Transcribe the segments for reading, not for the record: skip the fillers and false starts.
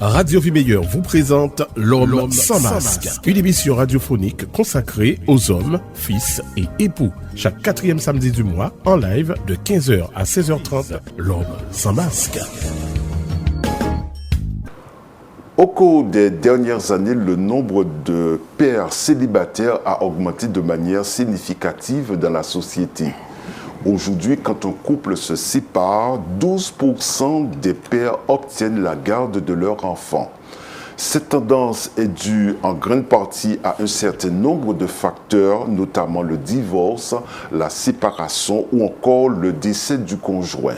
Radio Vie Meilleure vous présente L'Homme sans masque, une émission radiophonique consacrée aux hommes, fils et époux. Chaque 4e samedi du mois, en live de 15h à 16h30, L'Homme sans masque. Au cours des dernières années, le nombre de pères célibataires a augmenté de manière significative dans la société. Aujourd'hui, quand un couple se sépare, 12% des pères obtiennent la garde de leur enfant. Cette tendance est due en grande partie à un certain nombre de facteurs, notamment le divorce, la séparation ou encore le décès du conjoint.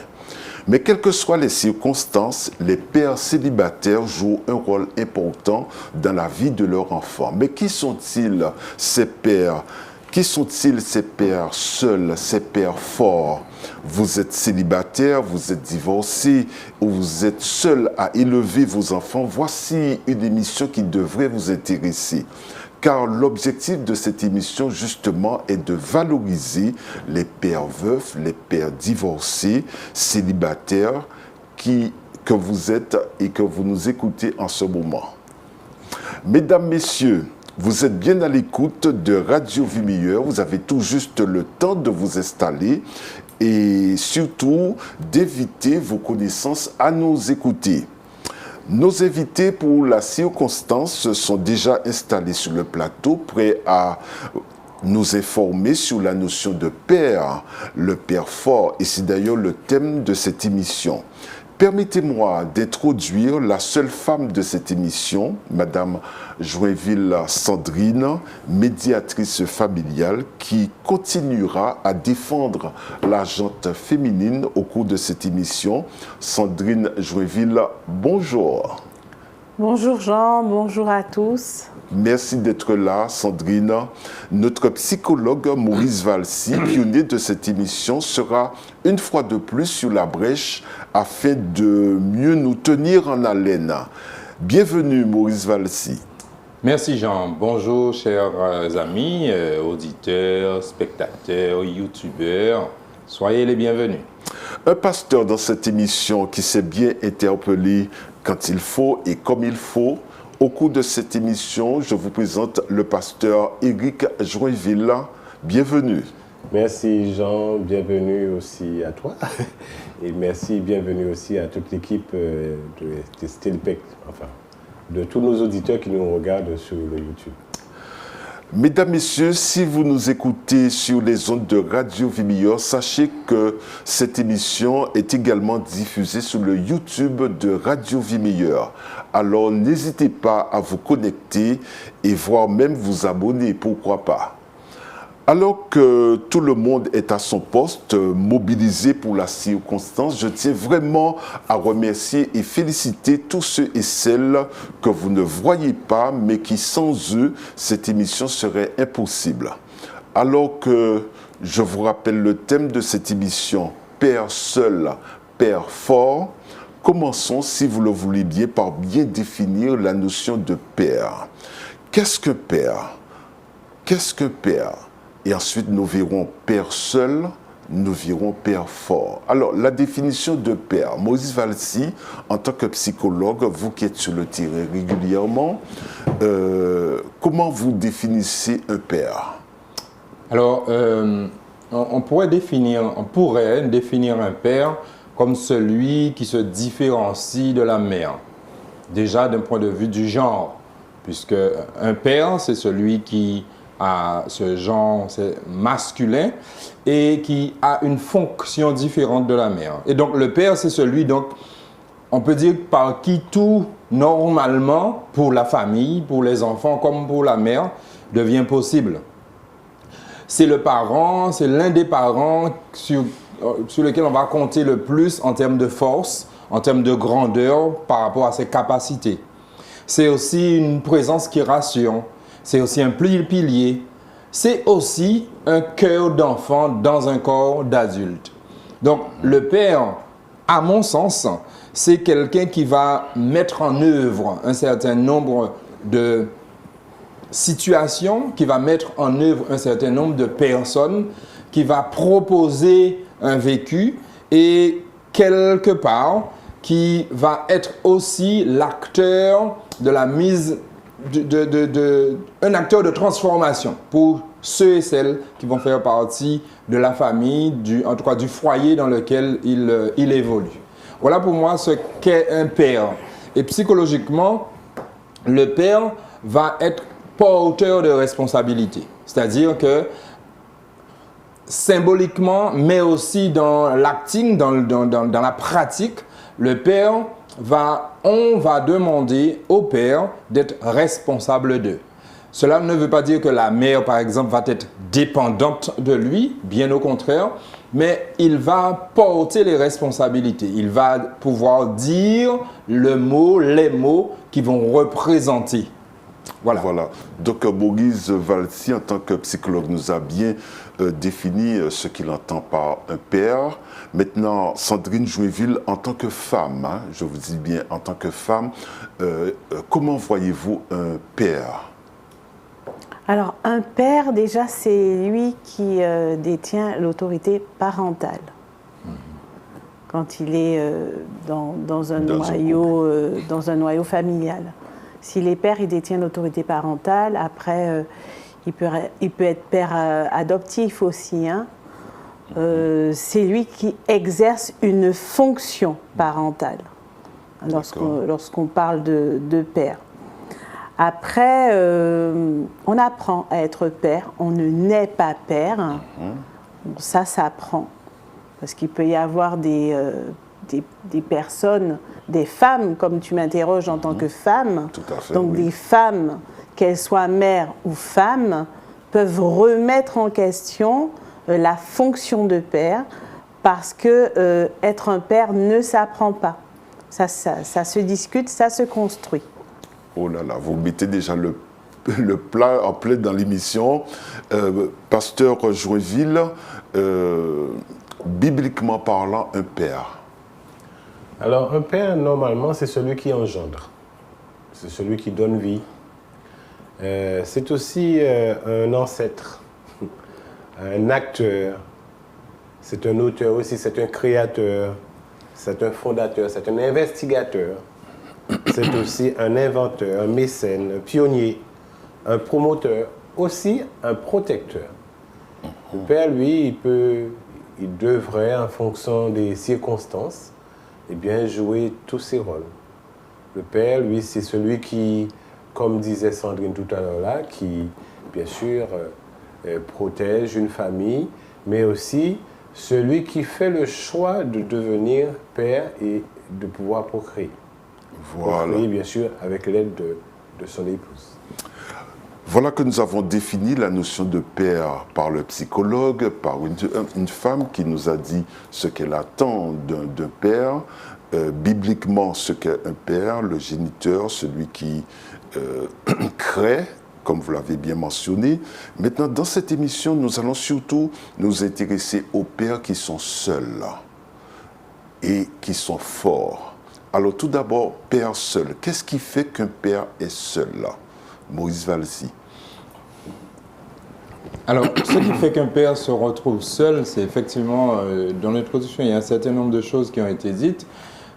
Mais quelles que soient les circonstances, les pères célibataires jouent un rôle important dans la vie de leur enfant. Mais qui sont-ils ces pères ? Qui sont-ils ces pères seuls, ces pères forts? Vous êtes célibataire, vous êtes divorcé ou vous êtes seul à élever vos enfants. Voici une émission qui devrait vous intéresser. Car l'objectif de cette émission, justement, est de valoriser les pères veufs, les pères divorcés, célibataires, que vous êtes et que vous nous écoutez en ce moment. Mesdames, Messieurs, vous êtes bien à l'écoute de Radio Vie Meilleure. Vous avez tout juste le temps de vous installer et surtout d'éviter vos connaissances à nous écouter. Nos invités pour la circonstance sont déjà installés sur le plateau, prêts à nous informer sur la notion de père, le père fort, et c'est d'ailleurs le thème de cette émission. Permettez-moi d'introduire la seule femme de cette émission, Madame Joinville Sandrine, médiatrice familiale, qui continuera à défendre la gente féminine au cours de cette émission. Sandrine Joinville, bonjour. Bonjour Jean, bonjour à tous. Merci d'être là, Sandrine. Notre psychologue Maurice Valsi, pionnier de cette émission, sera une fois de plus sur la brèche afin de mieux nous tenir en haleine. Bienvenue, Maurice Valsi. Merci Jean. Bonjour chers amis, auditeurs, spectateurs, youtubeurs. Soyez les bienvenus. Un pasteur dans cette émission qui sait bien interpeller quand il faut et comme il faut. Au cours de cette émission, je vous présente le pasteur Éric Joinville. Bienvenue. Merci Jean, bienvenue aussi à toi. Et merci, bienvenue aussi à toute l'équipe de Stilpec, enfin, de tous nos auditeurs qui nous regardent sur le YouTube. Mesdames, Messieurs, si vous nous écoutez sur les ondes de Radio Vie Meilleure, sachez que cette émission est également diffusée sur le YouTube de Radio Vie Meilleure. Alors n'hésitez pas à vous connecter et voire même vous abonner, pourquoi pas. Alors que tout le monde est à son poste, mobilisé pour la circonstance, je tiens vraiment à remercier et féliciter tous ceux et celles que vous ne voyez pas, mais qui sans eux, cette émission serait impossible. Alors que je vous rappelle le thème de cette émission, Père seul, Père fort, commençons, si vous le voulez bien, par bien définir la notion de père. Qu'est-ce que père? Qu'est-ce que père? Et ensuite, nous verrons père seul, nous verrons père fort. Alors, la définition de père, Maurice Valsi, en tant que psychologue, vous qui êtes sur le terrain régulièrement, comment vous définissez un père? Alors, on pourrait définir un père comme celui qui se différencie de la mère. Déjà d'un point de vue du genre, puisque un père, c'est celui qui à ce genre masculin et qui a une fonction différente de la mère. Et donc le père, c'est celui, donc, on peut dire, par qui tout, normalement, pour la famille, pour les enfants comme pour la mère, devient possible. C'est le parent, c'est l'un des parents sur lequel on va compter le plus en termes de force, en termes de grandeur par rapport à ses capacités. C'est aussi une présence qui rassure. C'est aussi un pilier. C'est aussi un cœur d'enfant dans un corps d'adulte. Donc, le père, à mon sens, c'est quelqu'un qui va mettre en œuvre un certain nombre de situations, qui va mettre en œuvre un certain nombre de personnes, qui va proposer un vécu et quelque part qui va être aussi l'acteur de la mise, un acteur de transformation pour ceux et celles qui vont faire partie de la famille, en tout cas du foyer dans lequel il évolue. Voilà pour moi ce qu'est un père. Et psychologiquement, le père va être porteur de responsabilité. C'est-à-dire que symboliquement, mais aussi dans l'acting, dans la pratique, le père on va demander au père d'être responsable d'eux. Cela ne veut pas dire que la mère, par exemple, va être dépendante de lui, bien au contraire, mais il va porter les responsabilités. Il va pouvoir dire les mots qui vont représenter. Voilà. Donc Maurice Valsi, en tant que psychologue, nous a bien défini ce qu'il entend par un père. Maintenant, Sandrine Joinville, en tant que femme, je vous dis bien en tant que femme, comment voyez-vous un père ? Alors, un père, déjà, c'est lui qui détient l'autorité parentale. Quand il est dans un noyau familial. S'il est père, il détient l'autorité parentale. Après, il peut être père adoptif aussi. Hein. C'est lui qui exerce une fonction parentale lorsqu'on parle de père. Après, on apprend à être père. On ne naît pas père. Ça s'apprend. Parce qu'il peut y avoir des personnes, des femmes, comme tu m'interroges en tant que femme. Tout à fait, donc oui. des femmes, qu'elles soient mères ou femmes, peuvent remettre en question la fonction de père parce que être un père ne s'apprend pas. Ça se discute, ça se construit. Oh là là, vous mettez déjà le plat en plein dans l'émission. Pasteur Joinville, bibliquement parlant, un père. Alors, un père, normalement, c'est celui qui engendre. C'est celui qui donne vie. C'est aussi un ancêtre, un acteur. C'est un auteur aussi, c'est un créateur, c'est un fondateur, c'est un investigateur. C'est aussi un inventeur, un mécène, un pionnier, un promoteur, aussi un protecteur. Le père, lui, il devrait, en fonction des circonstances, eh bien, jouer tous ses rôles. Le père, lui, c'est celui qui, comme disait Sandrine tout à l'heure là, qui, bien sûr, protège une famille, mais aussi celui qui fait le choix de devenir père et de pouvoir procréer. Voilà. Procréer, bien sûr, avec l'aide de son épouse. Voilà que nous avons défini la notion de père par le psychologue, par une femme qui nous a dit ce qu'elle attend d'un père, bibliquement ce qu'est un père, le géniteur, celui qui crée, comme vous l'avez bien mentionné. Maintenant, dans cette émission, nous allons surtout nous intéresser aux pères qui sont seuls et qui sont forts. Alors tout d'abord, père seul. Qu'est-ce qui fait qu'un père est seul ? Maurice Valsi. Alors, ce qui fait qu'un père se retrouve seul, c'est effectivement, dans l'introduction, il y a un certain nombre de choses qui ont été dites.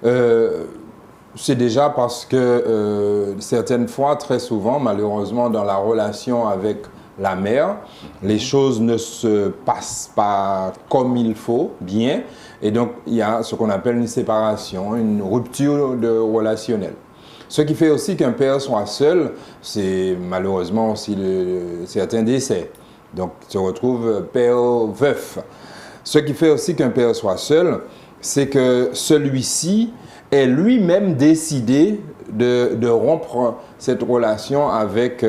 C'est déjà parce que certaines fois, très souvent, malheureusement, dans la relation avec la mère, les choses ne se passent pas comme il faut, bien. Et donc, il y a ce qu'on appelle une séparation, une rupture relationnelle. Ce qui fait aussi qu'un père soit seul, c'est malheureusement aussi certains décès. Donc, il se retrouve père veuf. Ce qui fait aussi qu'un père soit seul, c'est que celui-ci est lui-même décidé de rompre cette relation avec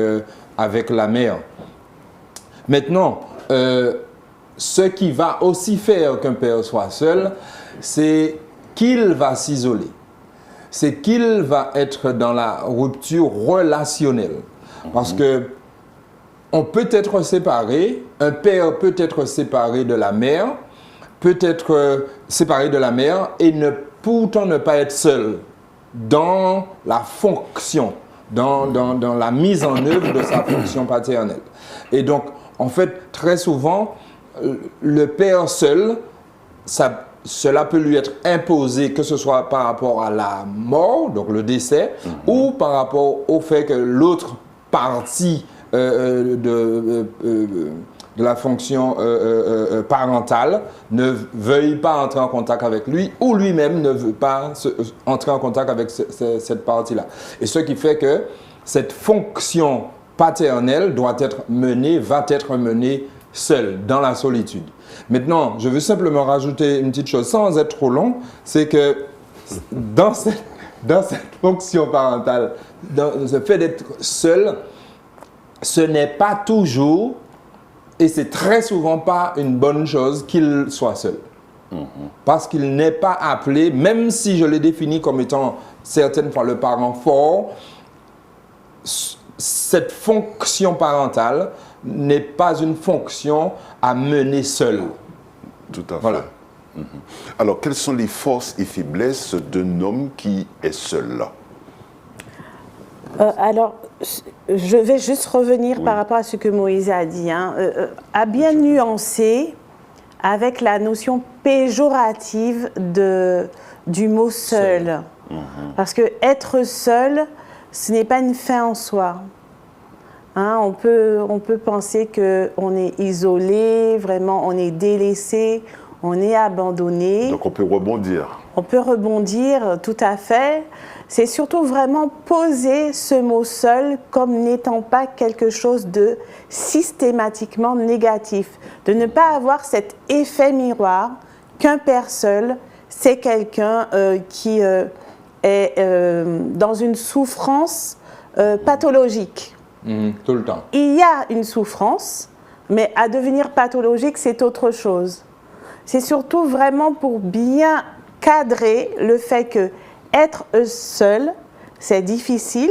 la mère. Maintenant, ce qui va aussi faire qu'un père soit seul, c'est qu'il va s'isoler. C'est qu'il va être dans la rupture relationnelle. Parce que on peut être séparé, un père peut être séparé de la mère, peut être séparé de la mère et pourtant ne pas être seul dans la fonction, dans la mise en œuvre de sa fonction paternelle. Et donc, en fait, très souvent, le père seul, ça cela peut lui être imposé, que ce soit par rapport à la mort, donc le décès, ou par rapport au fait que l'autre partie de la fonction parentale ne veuille pas entrer en contact avec lui, ou lui-même ne veut pas entrer en contact avec cette partie-là. Et ce qui fait que cette fonction paternelle va être menée seule, dans la solitude. Maintenant, je veux simplement rajouter une petite chose, sans être trop long, c'est que dans cette fonction parentale, dans le fait d'être seul, ce n'est pas toujours, et c'est très souvent pas une bonne chose qu'il soit seul. Parce qu'il n'est pas appelé, même si je l'ai défini comme étant certaines fois le parent fort, cette fonction parentale n'est pas une fonction à mener seul. Tout à fait. Voilà. Alors, quelles sont les forces et faiblesses d'un homme qui est seul? Alors, je vais juste revenir par rapport à ce que Moïse a dit, à bien nuancer avec la notion péjorative du mot seul. Parce que être seul, ce n'est pas une fin en soi. On peut penser qu'on est isolé, vraiment on est délaissé, on est abandonné. Donc on peut rebondir. On peut rebondir, tout à fait. C'est surtout vraiment poser ce mot seul comme n'étant pas quelque chose de systématiquement négatif. De ne pas avoir cet effet miroir qu'un père seul, c'est quelqu'un qui est dans une souffrance pathologique. Tout le temps. Il y a une souffrance, mais à devenir pathologique, c'est autre chose. C'est surtout vraiment pour bien cadrer le fait que être seul, c'est difficile,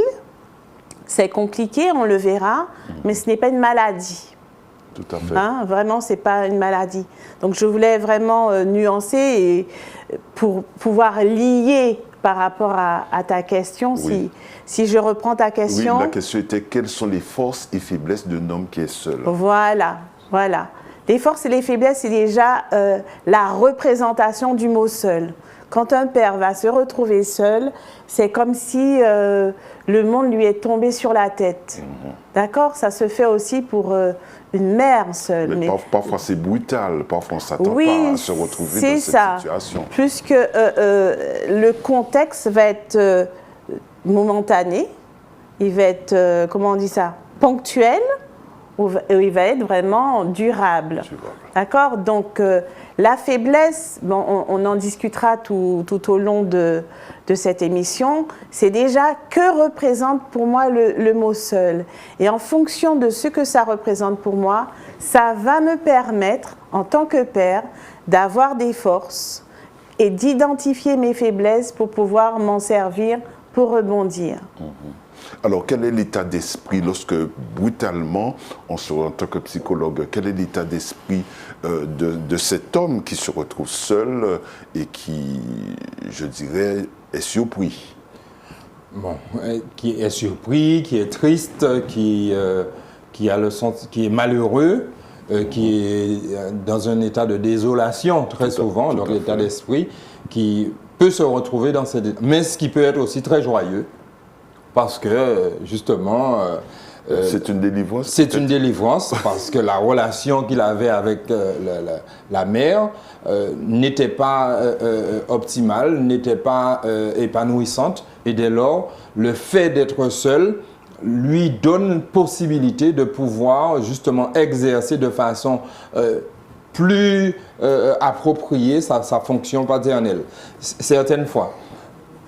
c'est compliqué, on le verra, mais ce n'est pas une maladie. Tout à fait. Vraiment, ce n'est pas une maladie. Donc, je voulais vraiment nuancer et pour pouvoir lier par rapport à ta question, Oui. si je reprends ta question. Oui, la question était quelles sont les forces et faiblesses d'un homme qui est seul? Voilà. Les forces et les faiblesses, c'est déjà la représentation du mot seul. Quand un père va se retrouver seul, c'est comme si le monde lui est tombé sur la tête. D'accord? Ça se fait aussi pour une mère seule. Mais parfois c'est brutal, parfois on ne s'attend pas à se retrouver dans cette situation. Puisque le contexte va être momentané, il va être, comment on dit ça, ponctuel, ou il va être vraiment durable. D'accord? Donc, la faiblesse, bon, on en discutera tout au long de cette émission, c'est déjà que représente pour moi le mot seul. Et en fonction de ce que ça représente pour moi, ça va me permettre, en tant que père, d'avoir des forces et d'identifier mes faiblesses pour pouvoir m'en servir pour rebondir. Alors, quel est l'état d'esprit lorsque, brutalement, en tant que psychologue, quel est l'état d'esprit de cet homme qui se retrouve seul et qui, je dirais, est surpris? Bon, qui est surpris, qui est triste, qui est malheureux, qui est dans un état de désolation très souvent, donc l'état d'esprit, qui peut se retrouver dans cette... Mais ce qui peut être aussi très joyeux, parce que, justement... c'est une délivrance? C'est une délivrance, parce que la relation qu'il avait avec la mère n'était pas optimale, n'était pas épanouissante. Et dès lors, le fait d'être seul lui donne possibilité de pouvoir, justement, exercer de façon plus appropriée sa fonction paternelle. Certaines fois.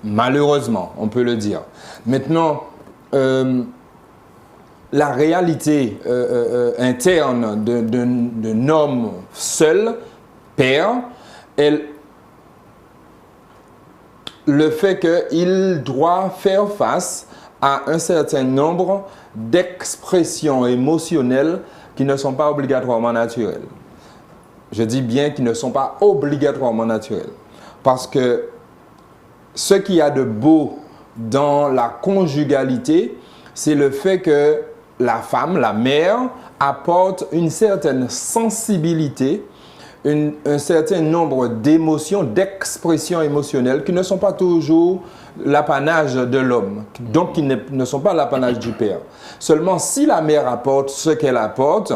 Malheureusement, on peut le dire. Maintenant, la réalité interne d'un homme seul, père, le fait qu'il doit faire face à un certain nombre d'expressions émotionnelles qui ne sont pas obligatoirement naturelles. Je dis bien qu'ils ne sont pas obligatoirement naturelles. Parce que ce qu'il y a de beau dans la conjugalité, c'est le fait que la femme, la mère, apporte une certaine sensibilité un certain nombre d'émotions, d'expressions émotionnelles qui ne sont pas toujours l'apanage de l'homme, donc qui ne sont pas l'apanage du père. Seulement, si la mère apporte ce qu'elle apporte,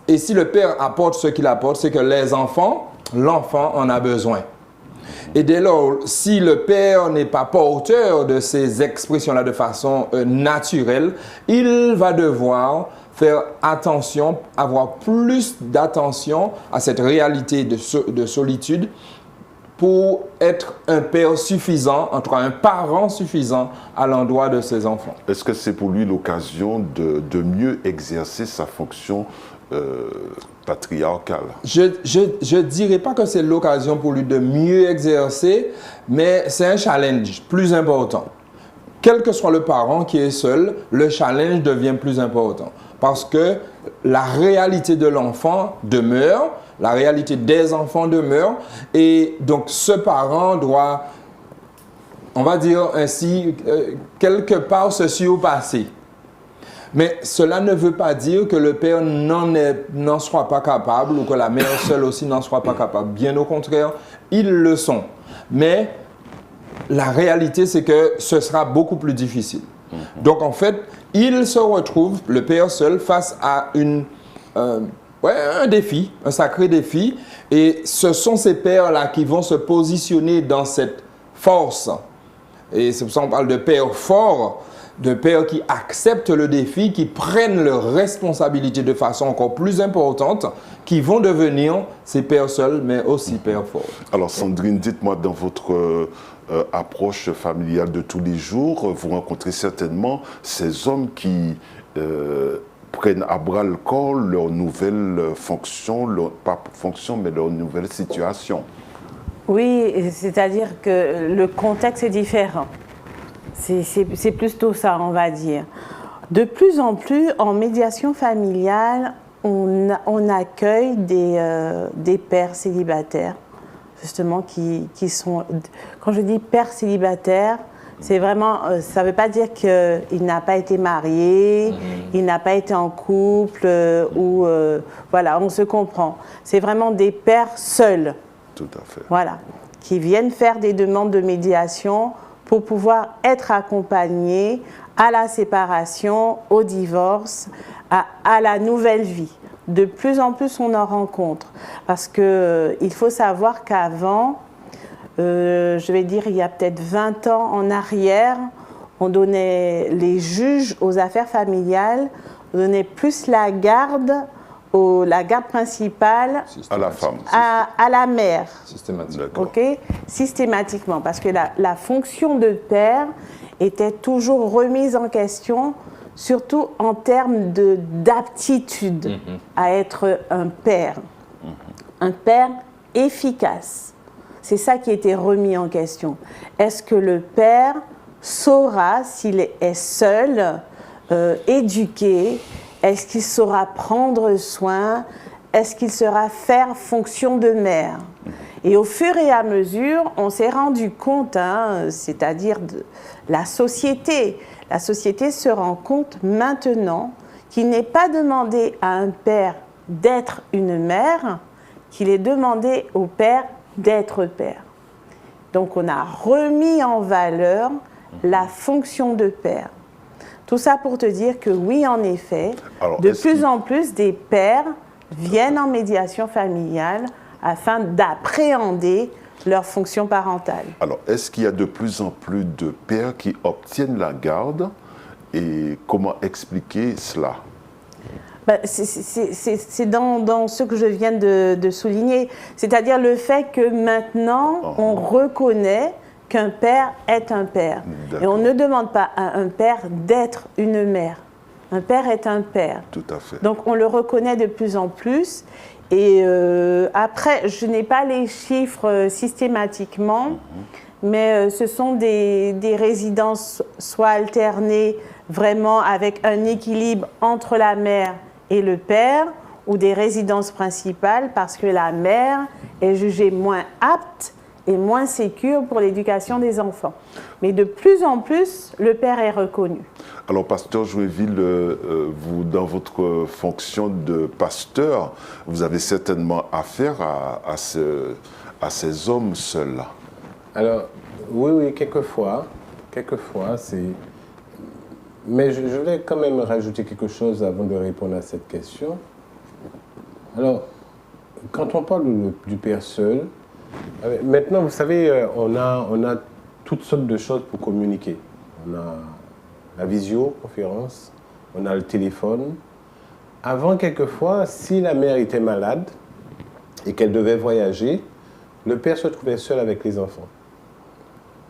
et si le père apporte ce qu'il apporte, c'est que l'enfant en a besoin. Et dès lors, si le père n'est pas porteur de ces expressions-là de façon naturelle, il va devoir faire attention, avoir plus d'attention à cette réalité de solitude pour être un père suffisant, en tout cas un parent suffisant à l'endroit de ses enfants. Est-ce que c'est pour lui l'occasion de mieux exercer sa fonction patriarcale? Je ne dirais pas que c'est l'occasion pour lui de mieux exercer, mais c'est un challenge plus important. Quel que soit le parent qui est seul, le challenge devient plus important. Parce que la réalité de l'enfant demeure, la réalité des enfants demeure, et donc ce parent doit, on va dire ainsi, quelque part se surpasser. Mais cela ne veut pas dire que le père n'en soit pas capable ou que la mère seule aussi n'en soit pas capable. Bien au contraire, ils le sont. Mais la réalité, c'est que ce sera beaucoup plus difficile. Donc en fait, il se retrouve, le père seul, face à un défi, un sacré défi. Et ce sont ces pères-là qui vont se positionner dans cette force. Et c'est pour ça qu'on parle de pères forts, de pères qui acceptent le défi, qui prennent leurs responsabilités de façon encore plus importante, qui vont devenir ces pères seuls, mais aussi pères forts. Alors Sandrine, dites-moi, dans votre approche familiale de tous les jours, vous rencontrez certainement ces hommes qui prennent à bras le corps leur nouvelle fonction, pas fonction, mais leur nouvelle situation. Oui, c'est-à-dire que le contexte est différent. C'est plutôt ça, on va dire. De plus en plus, en médiation familiale, on accueille des pères célibataires, justement, qui sont... Quand je dis père célibataire, c'est vraiment... ça ne veut pas dire qu'il n'a pas été marié, il n'a pas été en couple, ou... voilà, on se comprend. C'est vraiment des pères seuls. Tout à fait. Voilà, qui viennent faire des demandes de médiation pour pouvoir être accompagnés à la séparation, au divorce, à la nouvelle vie. De plus en plus, on en rencontre. Parce qu'il faut savoir qu'avant, je vais dire il y a peut-être 20 ans en arrière, on donnait les juges aux affaires familiales, on donnait plus la garde principale à la femme, à la mère. Systématiquement. Okay? Systématiquement, parce que la fonction de père était toujours remise en question, surtout en termes d'aptitude à être un père efficace. C'est ça qui était remis en question. Est-ce que le père saura, s'il est seul, éduquer? Est-ce qu'il saura prendre soin? Est-ce qu'il saura faire fonction de mère? Et au fur et à mesure, on s'est rendu compte, c'est-à-dire la société se rend compte maintenant qu'il n'est pas demandé à un père d'être une mère, qu'il est demandé au père d'être père. Donc on a remis en valeur la fonction de père. Tout ça pour te dire que oui, en effet, de plus en plus des pères viennent en médiation familiale afin d'appréhender leur fonction parentale. Alors, est-ce qu'il y a de plus en plus de pères qui obtiennent la garde et comment expliquer cela? C'est dans ce que je viens de souligner, c'est-à-dire le fait que maintenant, on reconnaît qu'un père est un père. Et on ne demande pas à un père d'être une mère. Un père est un père. Tout à fait. Donc on le reconnaît de plus en plus. Et après, je n'ai pas les chiffres systématiquement, mais ce sont des résidences soit alternées, vraiment avec un équilibre entre la mère et le père, ou des résidences principales parce que la mère est jugée moins apte et moins sécure pour l'éducation des enfants. Mais de plus en plus, le père est reconnu. Alors, pasteur Jouéville, vous, dans votre fonction de pasteur, vous avez certainement affaire à ces hommes seuls-là. Alors, oui, quelquefois, c'est... Mais je voulais quand même rajouter quelque chose avant de répondre à cette question. Alors, quand on parle du père seul, maintenant, vous savez, on a toutes sortes de choses pour communiquer. On a la visioconférence, on a le téléphone. Avant, quelquefois, si la mère était malade et qu'elle devait voyager, le père se trouvait seul avec les enfants.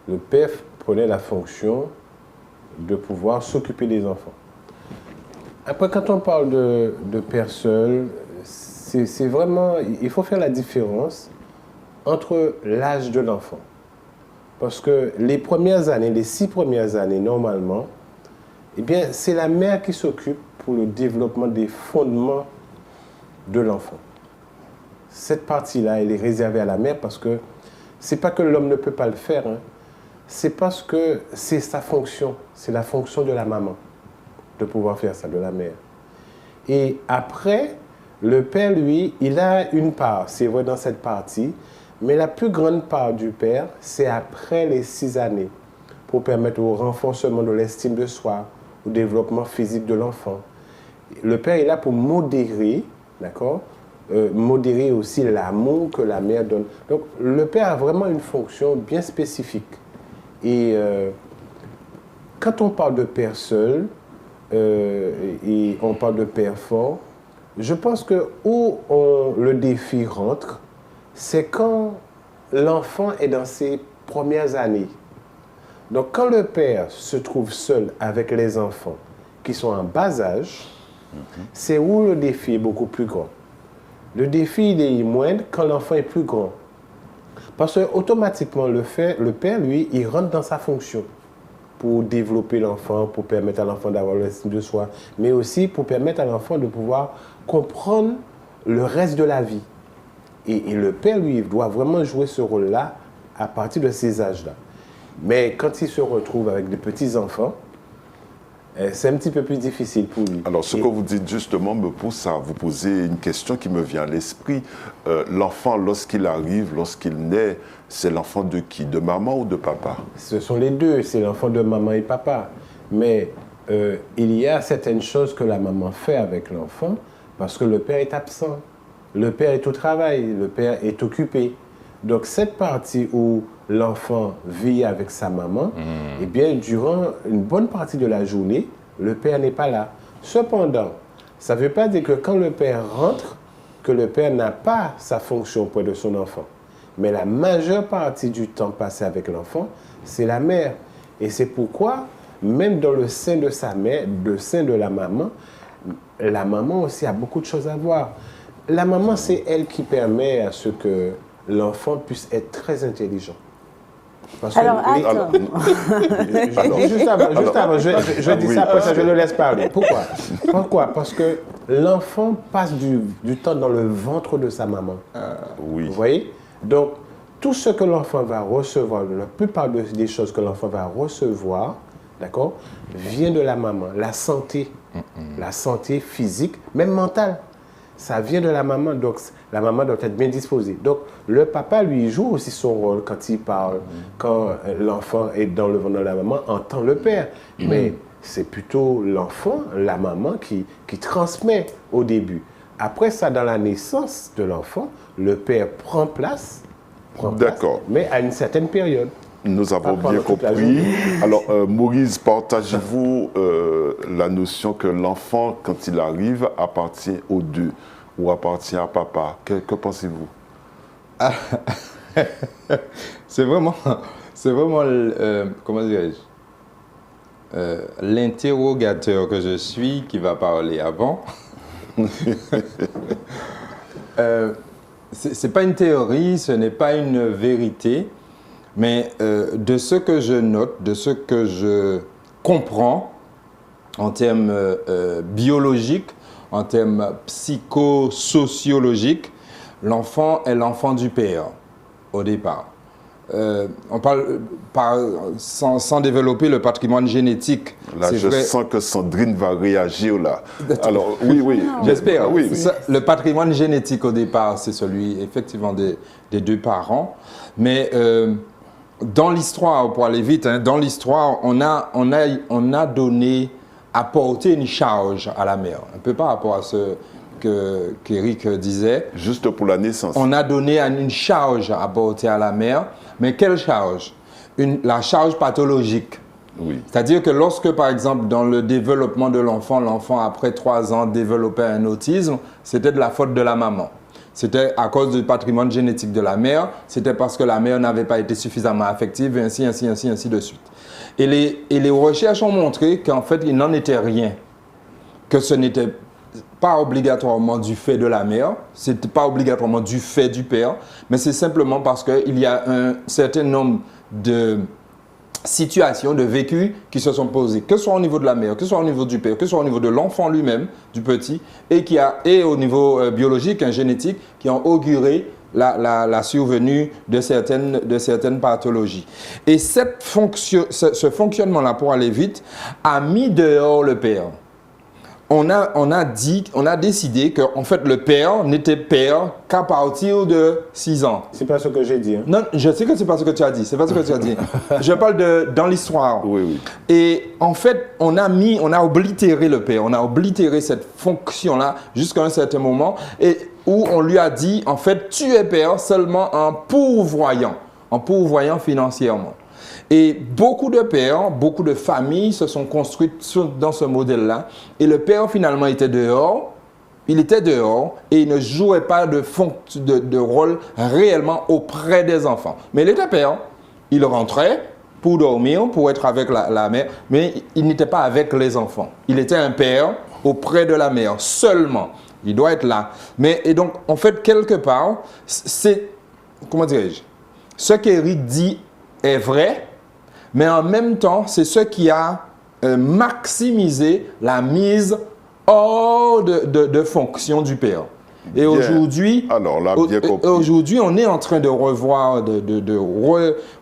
Le père prenait la fonction de pouvoir s'occuper des enfants. Après, quand on parle de père seul, c'est vraiment... Il faut faire la différence entre l'âge de l'enfant. Parce que les premières années, les 6 premières années, normalement, eh bien, c'est la mère qui s'occupe pour le développement des fondements de l'enfant. Cette partie-là, elle est réservée à la mère parce que c'est pas que l'homme ne peut pas le faire, hein. C'est parce que c'est sa fonction, c'est la fonction de la maman de pouvoir faire ça, de la mère. Et après, le père, lui, il a une part, c'est vrai dans cette partie, mais la plus grande part du père, c'est après les 6 années, pour permettre au renforcement de l'estime de soi, au développement physique de l'enfant. Le père est là pour modérer, d'accord, modérer aussi l'amour que la mère donne. Donc, le père a vraiment une fonction bien spécifique. Et quand on parle de père seul, et on parle de père fort, je pense que où le défi rentre, c'est quand l'enfant est dans ses premières années. Donc quand le père se trouve seul avec les enfants qui sont en bas âge, c'est où le défi est beaucoup plus grand. Le défi il est moindre quand l'enfant est plus grand. Parce que automatiquement le père, lui, il rentre dans sa fonction pour développer l'enfant, pour permettre à l'enfant d'avoir l'estime de soi, mais aussi pour permettre à l'enfant de pouvoir comprendre le reste de la vie. Et le père, lui, doit vraiment jouer ce rôle-là à partir de ces âges-là. Mais quand il se retrouve avec des petits-enfants, c'est un petit peu plus difficile pour lui. Alors, ce que vous dites justement me pousse à vous poser une question qui me vient à l'esprit. L'enfant, lorsqu'il arrive, lorsqu'il naît, c'est l'enfant de qui? De maman ou de papa? Ce sont les deux, c'est l'enfant de maman et papa. Mais il y a certaines choses que la maman fait avec l'enfant parce que le père est absent. Le père est au travail, le père est occupé. Donc, cette partie où l'enfant vit avec sa maman, eh bien, durant une bonne partie de la journée, le père n'est pas là. Cependant, ça ne veut pas dire que quand le père rentre, que le père n'a pas sa fonction auprès de son enfant. Mais la majeure partie du temps passé avec l'enfant, c'est la mère. Et c'est pourquoi, même dans le sein de sa mère, le sein de la maman aussi a beaucoup de choses à voir. La maman, c'est elle qui permet à ce que l'enfant puisse être très intelligent. Parce que alors, attends. Juste avant, je dis ça, après ça, je le laisse parler. Pourquoi? Parce que l'enfant passe du temps dans le ventre de sa maman. Oui. Vous voyez? Donc, tout ce que l'enfant va recevoir, la plupart des choses que l'enfant va recevoir, d'accord, vient de la maman. La santé physique, même mentale. Ça vient de la maman, donc la maman doit être bien disposée. Donc le papa, lui, joue aussi son rôle quand il parle, quand l'enfant est dans le ventre de la maman, entend le père. Mais c'est plutôt l'enfant, la maman, qui transmet au début. Après ça, dans la naissance de l'enfant, le père prend place, mais à une certaine période. Nous avons bien compris. Alors, Maurice, partagez-vous la notion que l'enfant, quand il arrive, appartient aux deux ou appartient à papa? Que pensez-vous? C'est vraiment comment dirais-je, l'interrogateur que je suis qui va parler avant. C'est pas une théorie, ce n'est pas une vérité. Mais de ce que je note, de ce que je comprends en termes biologiques, en termes psychosociologiques, l'enfant est l'enfant du père au départ. on parle sans développer le patrimoine génétique. Là, je sens que Sandrine va réagir là. Alors, oui. J'espère. Oui. Le patrimoine génétique au départ, c'est celui effectivement des deux parents. Mais dans l'histoire, pour aller vite, dans l'histoire, on a donné, apporté une charge à la mère. Un peu par rapport à ce qu'Éric disait. Juste pour la naissance. On a donné une charge apportée à la mère. Mais quelle charge? La charge pathologique. Oui. C'est-à-dire que lorsque, par exemple, dans le développement de l'enfant, après 3 ans développait un autisme, c'était de la faute de la maman. C'était à cause du patrimoine génétique de la mère, c'était parce que la mère n'avait pas été suffisamment affective, et ainsi de suite. Et les recherches ont montré qu'en fait, il n'en était rien. Que ce n'était pas obligatoirement du fait de la mère, ce n'était pas obligatoirement du fait du père, mais c'est simplement parce qu'il y a un certain nombre de situations, de vécus qui se sont posés, que ce soit au niveau de la mère, que ce soit au niveau du père, que ce soit au niveau de l'enfant lui-même, du petit, et au niveau biologique, génétique, qui ont auguré la survenue de certaines pathologies. Et ce fonctionnement-là, pour aller vite, a mis dehors le père. On a décidé que en fait, le père n'était père qu'à partir de 6 ans. C'est pas ce que j'ai dit. Hein? Non, je sais que c'est pas ce que tu as dit. C'est pas ce que tu as dit. Je parle dans l'histoire. Oui. Et en fait, on a oblitéré le père. On a oblitéré cette fonction-là jusqu'à un certain moment et où on lui a dit, en fait, tu es père seulement en pourvoyant financièrement. Et beaucoup de pères, beaucoup de familles se sont construites dans ce modèle-là. Et le père, finalement, était dehors. Il était dehors et il ne jouait pas de rôle réellement auprès des enfants. Mais il était père. Il rentrait pour dormir, pour être avec la mère, mais il n'était pas avec les enfants. Il était un père auprès de la mère seulement. Il doit être là. Et donc, en fait, quelque part, c'est, comment dirais-je, ce qu'Éric dit est vrai, mais en même temps, c'est ce qui a maximisé la mise hors de fonction du père. Et aujourd'hui, on est en train de revoir,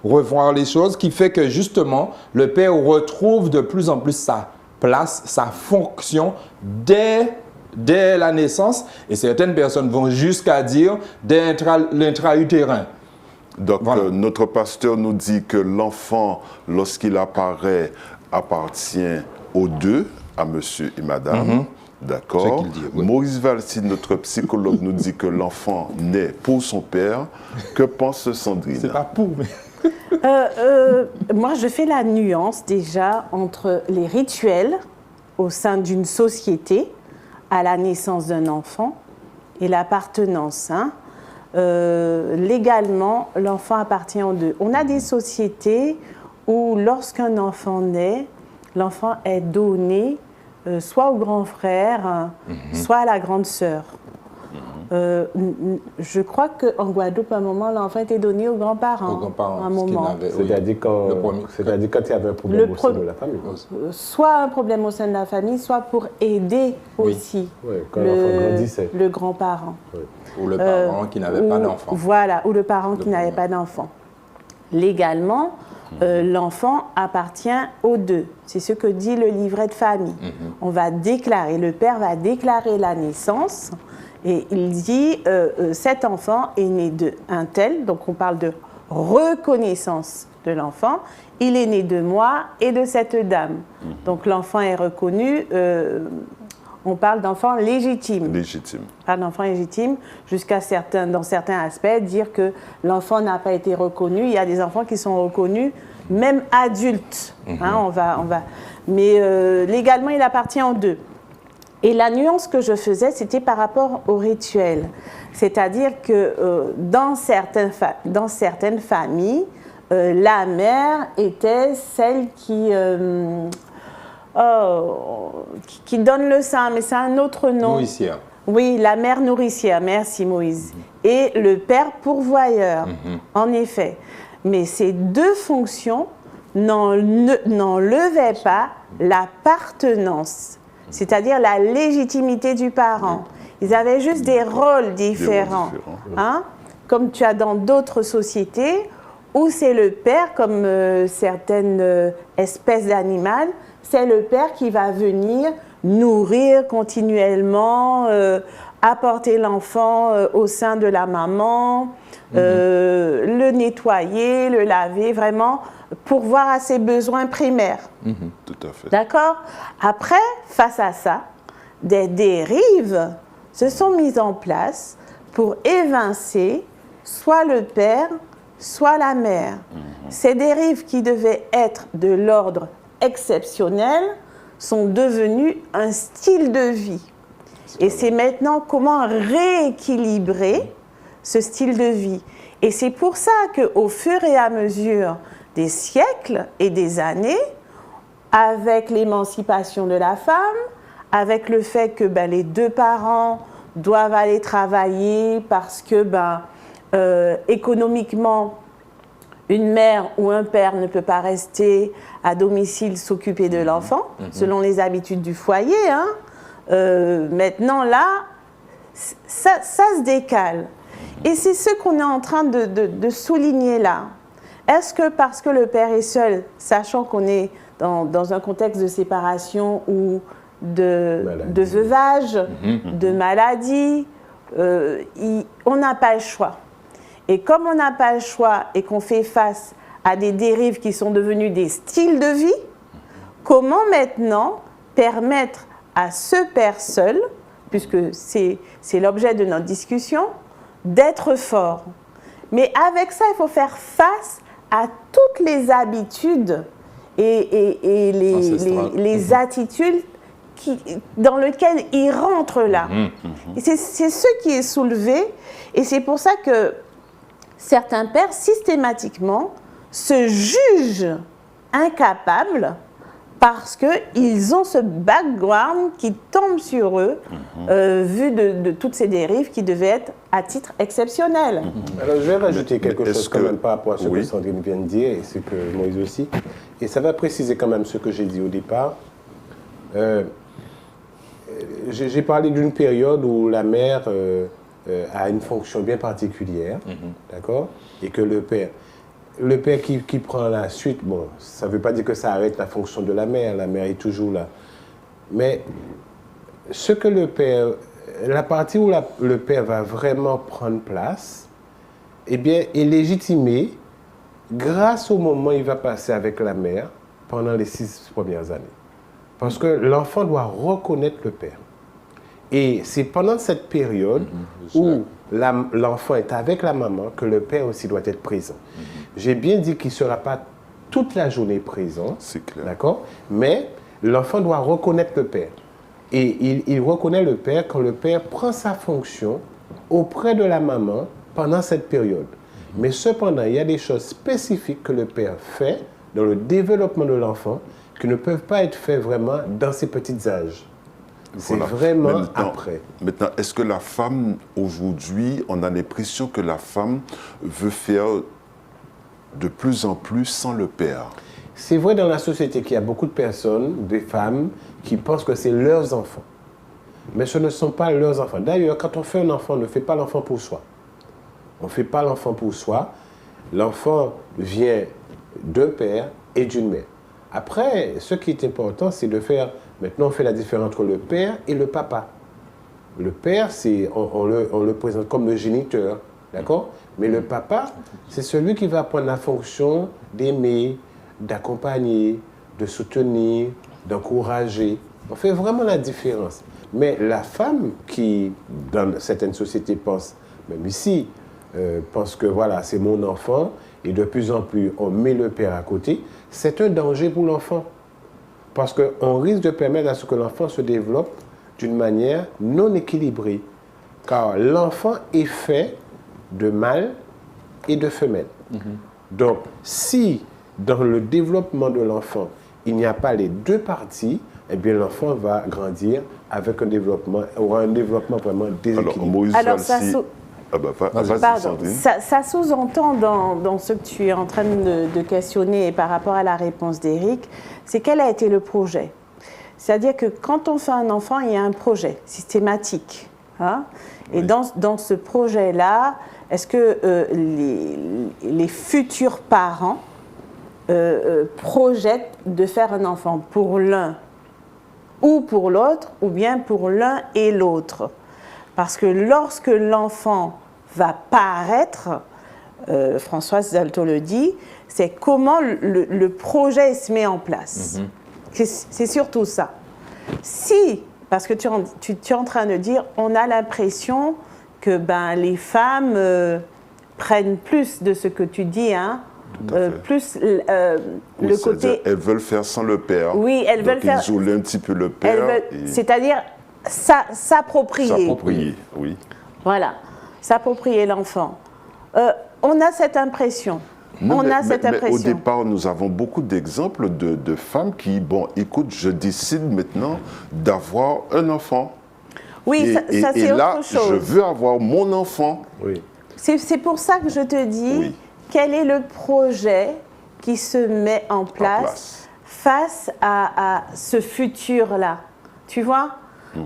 revoir les choses, qui fait que justement, le père retrouve de plus en plus sa place, sa fonction dès la naissance. Et certaines personnes vont jusqu'à dire dès l'intra-utérin. Donc, voilà. Notre pasteur nous dit que l'enfant, lorsqu'il apparaît, appartient aux deux, à monsieur et madame. D'accord. Oui. Maurice Valsi, notre psychologue, nous dit que l'enfant naît pour son père. Que pense Sandrine? C'est pas pour, mais... Moi, je fais la nuance déjà entre les rituels au sein d'une société à la naissance d'un enfant et l'appartenance. Légalement, l'enfant appartient aux deux. On a des sociétés où lorsqu'un enfant naît, l'enfant est donné soit au grand frère, soit à la grande sœur. Je crois qu'en Guadeloupe, à un moment, l'enfant était donné aux grands-parents. Aux grands-parents, un moment. C'est-à-dire quand il y avait un problème au sein de la famille. Soit un problème au sein de la famille, soit pour aider aussi quand l'enfant grandissait. Le grand-parent. Oui. Ou le parent qui n'avait pas d'enfant. Voilà, ou le parent qui n'avait pas d'enfant. Légalement, l'enfant appartient aux deux. C'est ce que dit le livret de famille. On va déclarer, le père va déclarer la naissance et il dit cet enfant est né d'un tel, donc on parle de reconnaissance de l'enfant. Il est né de moi et de cette dame. Donc l'enfant est reconnu. On parle d'enfant légitime. Pas d'enfant légitime, dans certains aspects, dire que l'enfant n'a pas été reconnu. Il y a des enfants qui sont reconnus, même adultes. Mais légalement, il appartient aux deux. Et la nuance que je faisais, c'était par rapport au rituel. C'est-à-dire que dans certaines familles, la mère était celle qui donne le sein, mais c'est un autre nom. Nourricière. Oui, la mère nourricière, merci Moïse. Et le père pourvoyeur, en effet. Mais ces deux fonctions n'enlevaient pas l'appartenance, c'est-à-dire la légitimité du parent. Ils avaient juste des rôles différents. Comme tu as dans d'autres sociétés ou c'est le père, comme certaines espèces d'animaux, c'est le père qui va venir nourrir continuellement, apporter l'enfant au sein de la maman, le nettoyer, le laver, vraiment pourvoir à ses besoins primaires. Tout à fait. D'accord? Après, face à ça, des dérives se sont mises en place pour évincer soit le père, soit la mère. Ces dérives qui devaient être de l'ordre exceptionnel sont devenues un style de vie. Et c'est maintenant comment rééquilibrer ce style de vie. Et c'est pour ça qu'au fur et à mesure des siècles et des années, avec l'émancipation de la femme, avec le fait que les deux parents doivent aller travailler parce que économiquement, une mère ou un père ne peut pas rester à domicile s'occuper de l'enfant, selon les habitudes du foyer. Maintenant, là, ça se décale. Et c'est ce qu'on est en train de souligner là. Est-ce que parce que le père est seul, sachant qu'on est dans un contexte de séparation ou de veuvage, de maladie, on n'a pas le choix. Et comme on n'a pas le choix et qu'on fait face à des dérives qui sont devenues des styles de vie, comment maintenant permettre à ce père seul, puisque c'est l'objet de notre discussion, d'être fort? Mais avec ça, il faut faire face à toutes les habitudes et les attitudes dans lesquelles il rentre là. Et c'est ce qui est soulevé, et c'est pour ça que certains pères, systématiquement, se jugent incapables parce qu'ils ont ce background qui tombe sur eux, vu de toutes ces dérives qui devaient être à titre exceptionnel. Alors, je vais rajouter quelque chose quand même par rapport à ce que Sandrine vient de dire et ce que Moïse aussi. Et ça va préciser quand même ce que j'ai dit au départ. J'ai parlé d'une période où la mère a une fonction bien particulière, d'accord? Et que le père qui prend la suite, bon, ça ne veut pas dire que ça arrête la fonction de la mère est toujours là. Mais ce que le père, la partie où le père va vraiment prendre place, eh bien, est légitimée grâce au moment où il va passer avec la mère pendant les 6 premières années. Parce que l'enfant doit reconnaître le père. Et c'est pendant cette période où l'enfant est avec la maman que le père aussi doit être présent. J'ai bien dit qu'il ne sera pas toute la journée présent, c'est clair. D'accord? Mais l'enfant doit reconnaître le père. Et il reconnaît le père quand le père prend sa fonction auprès de la maman pendant cette période. Mais cependant, il y a des choses spécifiques que le père fait dans le développement de l'enfant qui ne peuvent pas être faites vraiment dans ses petits âges. C'est vraiment après. Maintenant, est-ce que la femme, aujourd'hui, on a l'impression que la femme veut faire de plus en plus sans le père? C'est vrai dans la société qu'il y a beaucoup de personnes, des femmes, qui pensent que c'est leurs enfants. Mais ce ne sont pas leurs enfants. D'ailleurs, quand on fait un enfant, on ne fait pas l'enfant pour soi. On ne fait pas l'enfant pour soi. L'enfant vient d'un père et d'une mère. Après, ce qui est important, c'est de faire... Maintenant, on fait la différence entre le père et le papa. Le père, on le présente comme le géniteur, d'accord? Mais le papa, c'est celui qui va prendre la fonction d'aimer, d'accompagner, de soutenir, d'encourager. On fait vraiment la différence. Mais la femme qui, dans certaines sociétés, pense, même ici, pense que voilà, c'est mon enfant, et de plus en plus, on met le père à côté, c'est un danger pour l'enfant. Parce qu'on risque de permettre à ce que l'enfant se développe d'une manière non équilibrée. Car l'enfant est fait de mâle et de femelle. Donc, si dans le développement de l'enfant, il n'y a pas les deux parties, eh bien l'enfant va grandir avec un développement vraiment déséquilibré. Alors ça sous-entend dans ce que tu es en train de questionner et par rapport à la réponse d'Éric, c'est quel a été le projet. C'est-à-dire que quand on fait un enfant, il y a un projet systématique. Hein? Et dans ce projet-là, est-ce que les futurs parents projettent de faire un enfant pour l'un ou pour l'autre, ou bien pour l'un et l'autre? Parce que lorsque l'enfant va paraître, Françoise Dolto le dit, c'est comment le projet se met en place. C'est surtout ça. Si, parce que tu es en train de dire, on a l'impression que les femmes prennent plus de ce que tu dis, hein, plus le côté... Elles veulent faire sans le père. Oui, elles veulent faire... isoler un petit peu le père. C'est-à-dire s'approprier. S'approprier, oui. Voilà, s'approprier l'enfant. On a cette impression. Mais au départ, nous avons beaucoup d'exemples de femmes qui, écoute, je décide maintenant d'avoir un enfant. Oui, ça c'est autre chose. Je veux avoir mon enfant. Oui. C'est pour ça que je te dis, quel est le projet qui se met en place face à ce futur-là? Tu vois?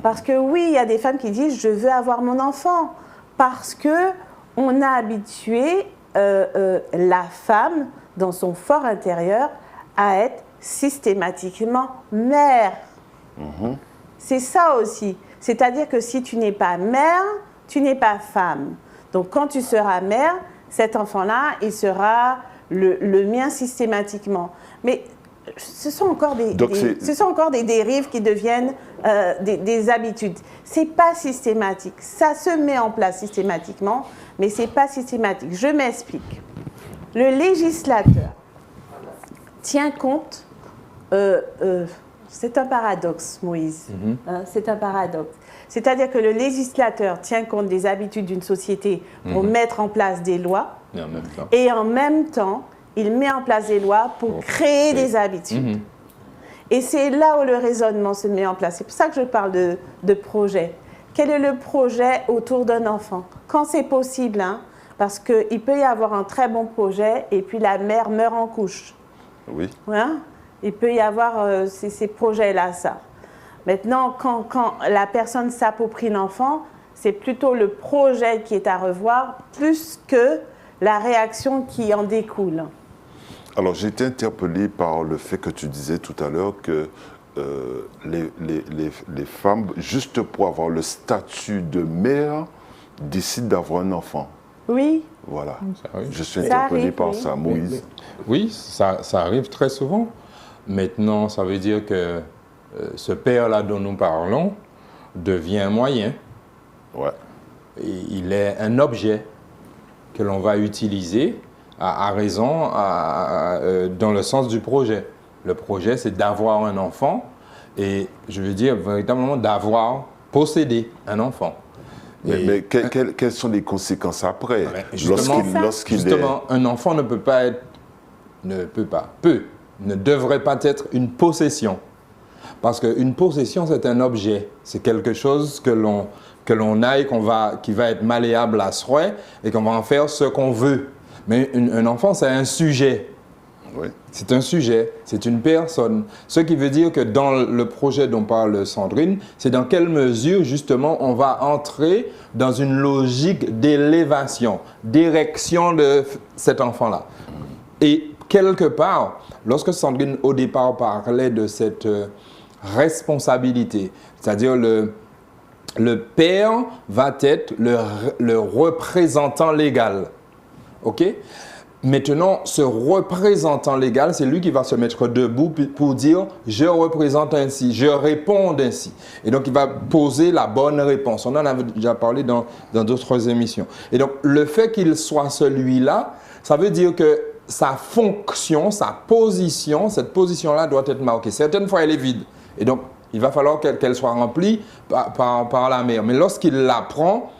Parce que oui, il y a des femmes qui disent, je veux avoir mon enfant. Parce qu'on a habitué la femme, dans son fort intérieur, à être systématiquement mère. C'est ça aussi. C'est-à-dire que si tu n'es pas mère, tu n'es pas femme. Donc quand tu seras mère, cet enfant-là, il sera le mien systématiquement. Mais ce sont encore des dérives qui deviennent des habitudes. Ce n'est pas systématique. Ça se met en place systématiquement, mais ce n'est pas systématique. Je m'explique. Le législateur tient compte... c'est un paradoxe, Moïse. C'est un paradoxe. C'est-à-dire que le législateur tient compte des habitudes d'une société pour mettre en place des lois. Et en même temps, il met en place des lois pour créer des habitudes. Et c'est là où le raisonnement se met en place. C'est pour ça que je parle de projet. Quel est le projet autour d'un enfant? Quand c'est possible, hein, parce qu'il peut y avoir un très bon projet et puis la mère meurt en couche. Oui. Hein? Il peut y avoir ces projets-là, ça. Maintenant, quand la personne s'approprie l'enfant, c'est plutôt le projet qui est à revoir, plus que la réaction qui en découle. Alors, j'ai été interpellé par le fait que tu disais tout à l'heure que les femmes, juste pour avoir le statut de mère, décident d'avoir un enfant. Oui. Voilà. Je suis interpellé par ça, Moïse. Oui, ça arrive très souvent. Maintenant, ça veut dire que ce père-là dont nous parlons devient un moyen. Ouais. Et il est un objet que l'on va utiliser à raison dans le sens du projet. Le projet, c'est d'avoir un enfant et, je veux dire, véritablement d'avoir, possédé un enfant. Mais quelles sont les conséquences après? Justement, un enfant ne devrait pas être une possession. Parce qu'une possession, c'est un objet. C'est quelque chose que l'on a et qui va être malléable à souhait et qu'on va en faire ce qu'on veut. Mais un enfant, c'est un sujet. Oui. C'est un sujet, c'est une personne. Ce qui veut dire que dans le projet dont parle Sandrine, c'est dans quelle mesure, justement, on va entrer dans une logique d'élévation, d'érection de cet enfant-là. Et quelque part, lorsque Sandrine, au départ, parlait de cette responsabilité, c'est-à-dire le père va être le représentant légal. OK? Maintenant, ce représentant légal, c'est lui qui va se mettre debout pour dire « je représente ainsi, je réponds ainsi ». Et donc, il va poser la bonne réponse. On en avait déjà parlé dans d'autres émissions. Et donc, le fait qu'il soit celui-là, ça veut dire que sa fonction, sa position, cette position-là doit être marquée. Certaines fois, elle est vide. Et donc, il va falloir qu'elle soit remplie par la mère. Mais lorsqu'il la prend,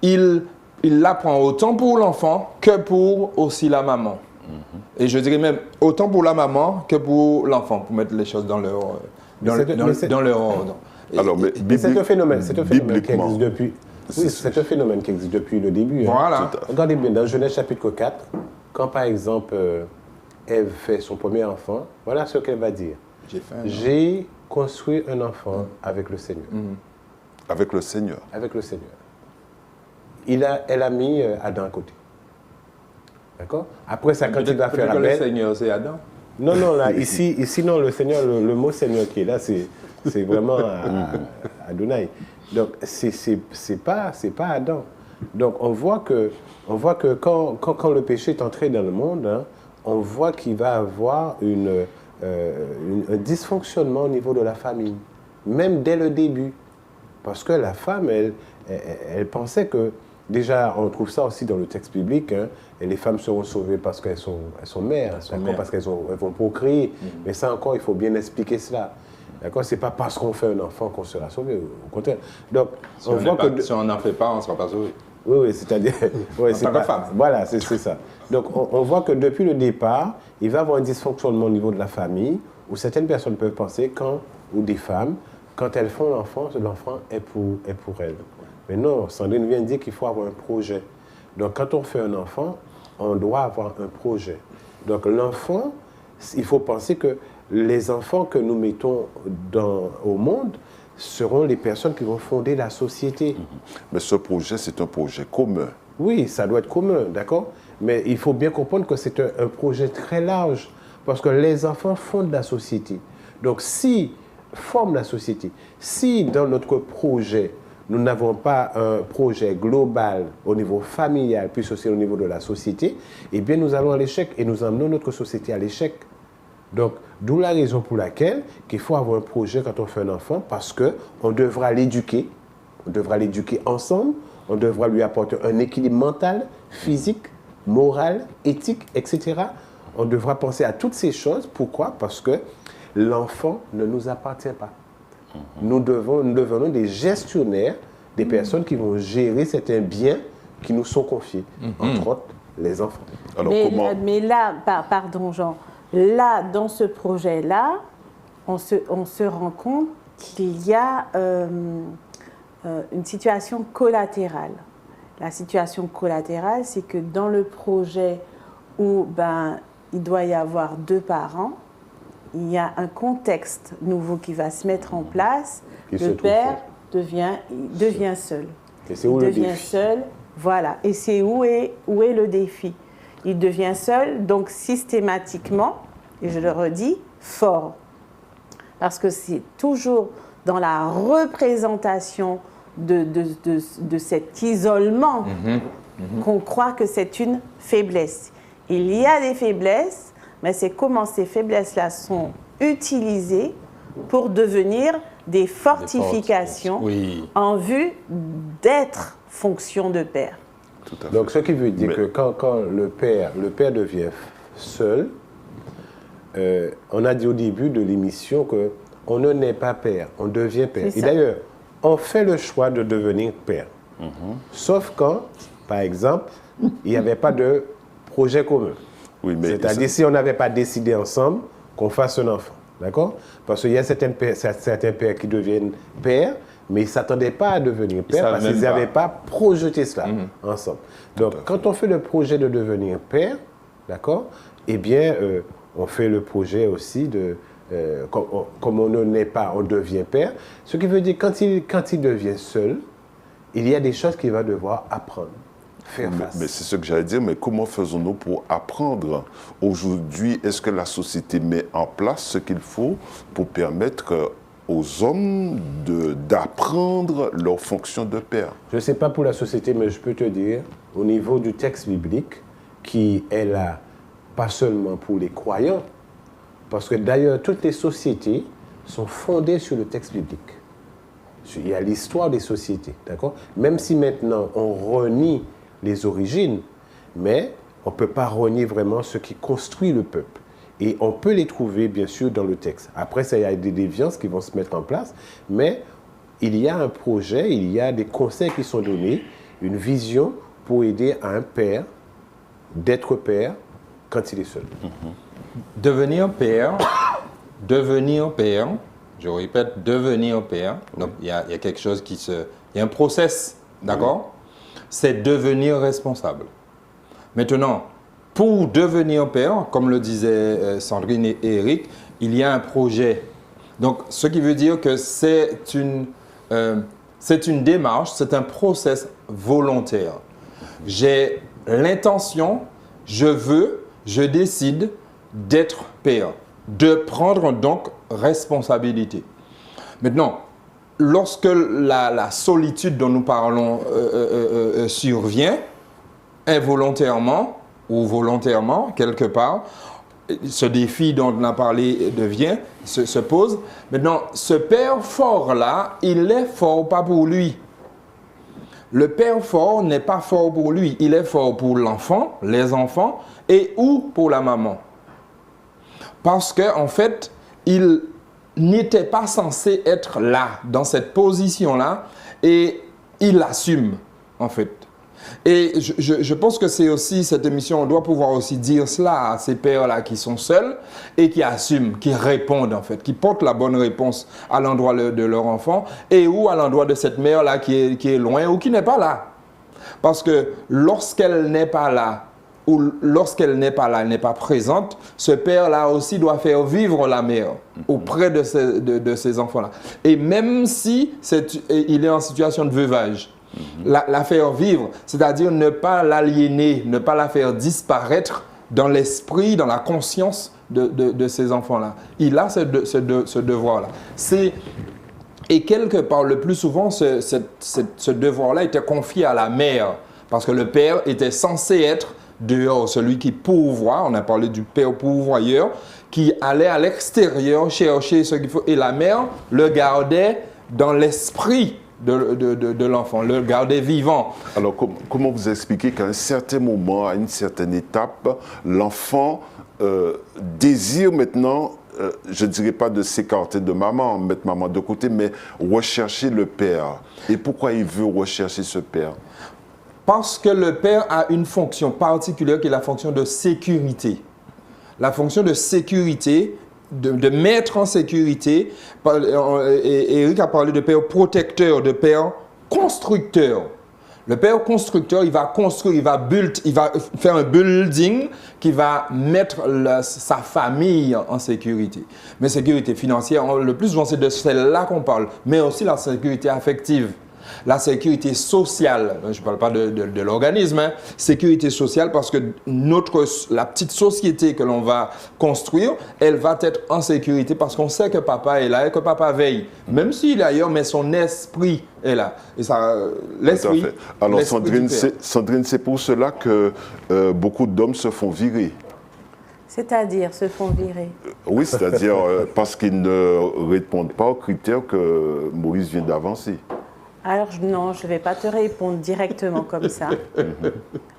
il l'apprend autant pour l'enfant que pour aussi la maman. Et je dirais même autant pour la maman que pour l'enfant, pour mettre les choses dans leur ordre. Alors, mais c'est un phénomène qui existe depuis. Oui, c'est un phénomène qui existe depuis le début. Voilà. Hein. Regardez bien, dans Genèse chapitre 4, quand par exemple Ève fait son premier enfant, voilà ce qu'elle va dire. J'ai construit un enfant avec le Seigneur. Avec le Seigneur. Avec le Seigneur. Elle a mis Adam à côté. D'accord? Après ça, quand il va faire Abel... Le Seigneur, c'est Adam? Non, là, ici non, le Seigneur, le mot Seigneur qui est là, c'est vraiment Adonai. Donc, c'est pas Adam. Donc, on voit que quand le péché est entré dans le monde, hein, on voit qu'il va avoir un dysfonctionnement au niveau de la famille, même dès le début. Parce que la femme, elle pensait que, déjà, on trouve ça aussi dans le texte biblique, hein, et les femmes seront sauvées parce qu'elles sont mères, parce qu'elles vont procréer. Mais ça encore, il faut bien expliquer cela. D'accord? Ce n'est pas parce qu'on fait un enfant qu'on sera sauvé, au contraire. Donc, si on n'en fait pas, on ne sera pas sauvé. Oui, c'est-à-dire... Ouais, c'est pas femme. Voilà, c'est ça. Donc, on voit que depuis le départ, il va y avoir un dysfonctionnement au niveau de la famille, où certaines personnes peuvent penser, ou des femmes, quand elles font l'enfant est pour elles. Mais non, Sandrine vient de dire qu'il faut avoir un projet. Donc, quand on fait un enfant, on doit avoir un projet. Donc, l'enfant, il faut penser que les enfants que nous mettons au monde seront les personnes qui vont fonder la société. Mais ce projet, c'est un projet commun. Oui, ça doit être commun, d'accord? Mais il faut bien comprendre que c'est un projet très large, parce que les enfants fondent la société. Donc, forment la société. Si dans notre projet, nous n'avons pas un projet global au niveau familial, puis aussi au niveau de la société, eh bien, nous allons à l'échec et nous emmenons notre société à l'échec. Donc, d'où la raison pour laquelle il faut avoir un projet quand on fait un enfant, parce qu'on devra l'éduquer, ensemble, on devra lui apporter un équilibre mental, physique, moral, éthique, etc. On devra penser à toutes ces choses. Pourquoi? Parce que l'enfant ne nous appartient pas. Nous devenons des gestionnaires, des personnes qui vont gérer certains biens qui nous sont confiés, entre autres les enfants. Alors, mais là, pardon Jean, là, dans ce projet-là, on se rend compte qu'il y a une situation collatérale. La situation collatérale, c'est que dans le projet où il doit y avoir 2 parents, il y a un contexte nouveau qui va se mettre en place. Le père devient seul. Et c'est où le défi? Seul, voilà. Et c'est où est le défi? Il devient seul, donc systématiquement, et je le redis, fort. Parce que c'est toujours dans la représentation de cet isolement qu'on croit que c'est une faiblesse. Il y a des faiblesses, mais c'est comment ces faiblesses-là sont utilisées pour devenir des fortifications en vue d'être fonction de père. Tout à fait. Donc, ce qui veut dire que quand le père devient seul, on a dit au début de l'émission qu'on ne naît pas père, on devient père. Et d'ailleurs, on fait le choix de devenir père. Sauf quand, par exemple, il n'y avait pas de projet commun. Oui, c'est-à-dire si on n'avait pas décidé ensemble qu'on fasse un enfant. D'accord? Parce qu'il y a certains pères qui deviennent pères, mais ils ne s'attendaient pas à devenir père parce qu'ils n'avaient pas projeté cela ensemble. Donc, quand on fait le projet de devenir père, d'accord, eh bien, on fait le projet aussi comme on ne naît pas, on devient père. Ce qui veut dire quand il devient seul, il y a des choses qu'il va devoir apprendre. Mais c'est ce que j'allais dire, mais comment faisons-nous pour apprendre? Aujourd'hui, est-ce que la société met en place ce qu'il faut pour permettre aux hommes d'apprendre leur fonction de père? Je ne sais pas pour la société, mais je peux te dire, au niveau du texte biblique, qui est là, pas seulement pour les croyants, parce que d'ailleurs, toutes les sociétés sont fondées sur le texte biblique. Il y a l'histoire des sociétés, d'accord? Même si maintenant on renie les origines, mais on ne peut pas renier vraiment ce qui construit le peuple. Et on peut les trouver, bien sûr, dans le texte. Après, ça, il y a des déviances qui vont se mettre en place, mais il y a un projet, il y a des conseils qui sont donnés, une vision pour aider à un père d'être père quand il est seul. Devenir père, je répète, devenir père, donc il y a quelque chose il y a un process, d'accord? C'est devenir responsable. Maintenant, pour devenir père, comme le disaient Sandrine et Eric, il y a un projet. Donc, ce qui veut dire que c'est c'est une démarche, c'est un process volontaire. J'ai l'intention, je décide d'être père, de prendre donc responsabilité. Maintenant, lorsque la solitude dont nous parlons survient, involontairement ou volontairement, quelque part, ce défi dont on a parlé se pose. Maintenant, ce père fort-là, il est fort pas pour lui. Le père fort n'est pas fort pour lui. Il est fort pour l'enfant, les enfants, et ou pour la maman. Parce qu'en fait, il n'était pas censé être là, dans cette position-là, et il l'assume, en fait. Et je pense que c'est aussi, cette émission, on doit pouvoir aussi dire cela à ces pères-là qui sont seuls et qui assument, qui répondent en fait, qui portent la bonne réponse à l'endroit de leur enfant et ou à l'endroit de cette mère-là qui est loin ou qui n'est pas là. Parce que lorsqu'elle n'est pas là, ou lorsqu'elle n'est pas là, elle n'est pas présente, ce père-là aussi doit faire vivre la mère auprès de ces enfants-là. Et même si il est en situation de veuvage, la faire vivre, c'est-à-dire ne pas l'aliéner, ne pas la faire disparaître dans l'esprit, dans la conscience de ces enfants-là. Il a ce devoir-là. Et quelque part, le plus souvent, ce devoir-là était confié à la mère, parce que le père était censé être dehors, celui qui pourvoit, on a parlé du père pourvoyeur, qui allait à l'extérieur chercher ce qu'il faut, et la mère le gardait dans l'esprit de l'enfant, le garder vivant. Alors, comment vous expliquez qu'à un certain moment, à une certaine étape, l'enfant désire maintenant, je ne dirais pas de s'écarter de maman, mettre maman de côté, mais rechercher le père. Et pourquoi il veut rechercher ce père? Parce que le père a une fonction particulière qui est la fonction de sécurité. La fonction de sécurité, de mettre en sécurité. Et Eric a parlé de père protecteur, de père constructeur. Le père constructeur, il va construire, il va faire un building qui va mettre sa famille en sécurité. Mais sécurité financière, le plus souvent c'est de celle-là qu'on parle, mais aussi la sécurité affective. La sécurité sociale, je ne parle pas de l'organisme, hein, sécurité sociale parce que la petite société que l'on va construire, elle va être en sécurité parce qu'on sait que papa est là et que papa veille. Même s'il est ailleurs, mais son esprit est là. Et ça, l'esprit. Alors Sandrine, c'est pour cela que beaucoup d'hommes se font virer. C'est-à-dire se font virer? Oui, c'est-à-dire parce qu'ils ne répondent pas aux critères que Maurice vient d'avancer. Alors non, je ne vais pas te répondre directement comme ça.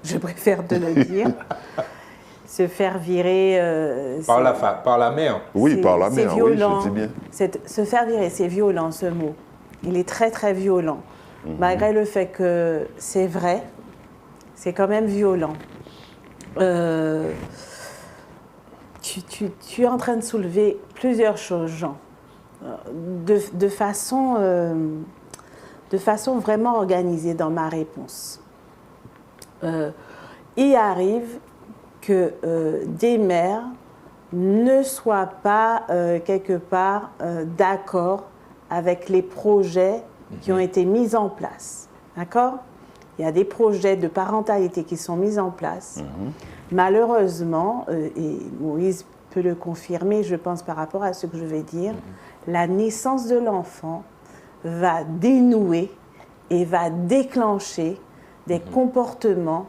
Je préfère te le dire. Se faire virer... par la mère. Oui, par la mère, violent. Oui, je dis bien. Se faire virer, c'est violent ce mot. Il est très très violent. Malgré le fait que c'est vrai, c'est quand même violent. Tu es en train de soulever plusieurs choses, Jean. De façon vraiment organisée dans ma réponse. Il arrive que des mères ne soient pas quelque part d'accord avec les projets qui ont été mis en place. D'accord ? Il y a des projets de parentalité qui sont mis en place. Malheureusement, et Moïse peut le confirmer, je pense, par rapport à ce que je vais dire, la naissance de l'enfant va dénouer et va déclencher des comportements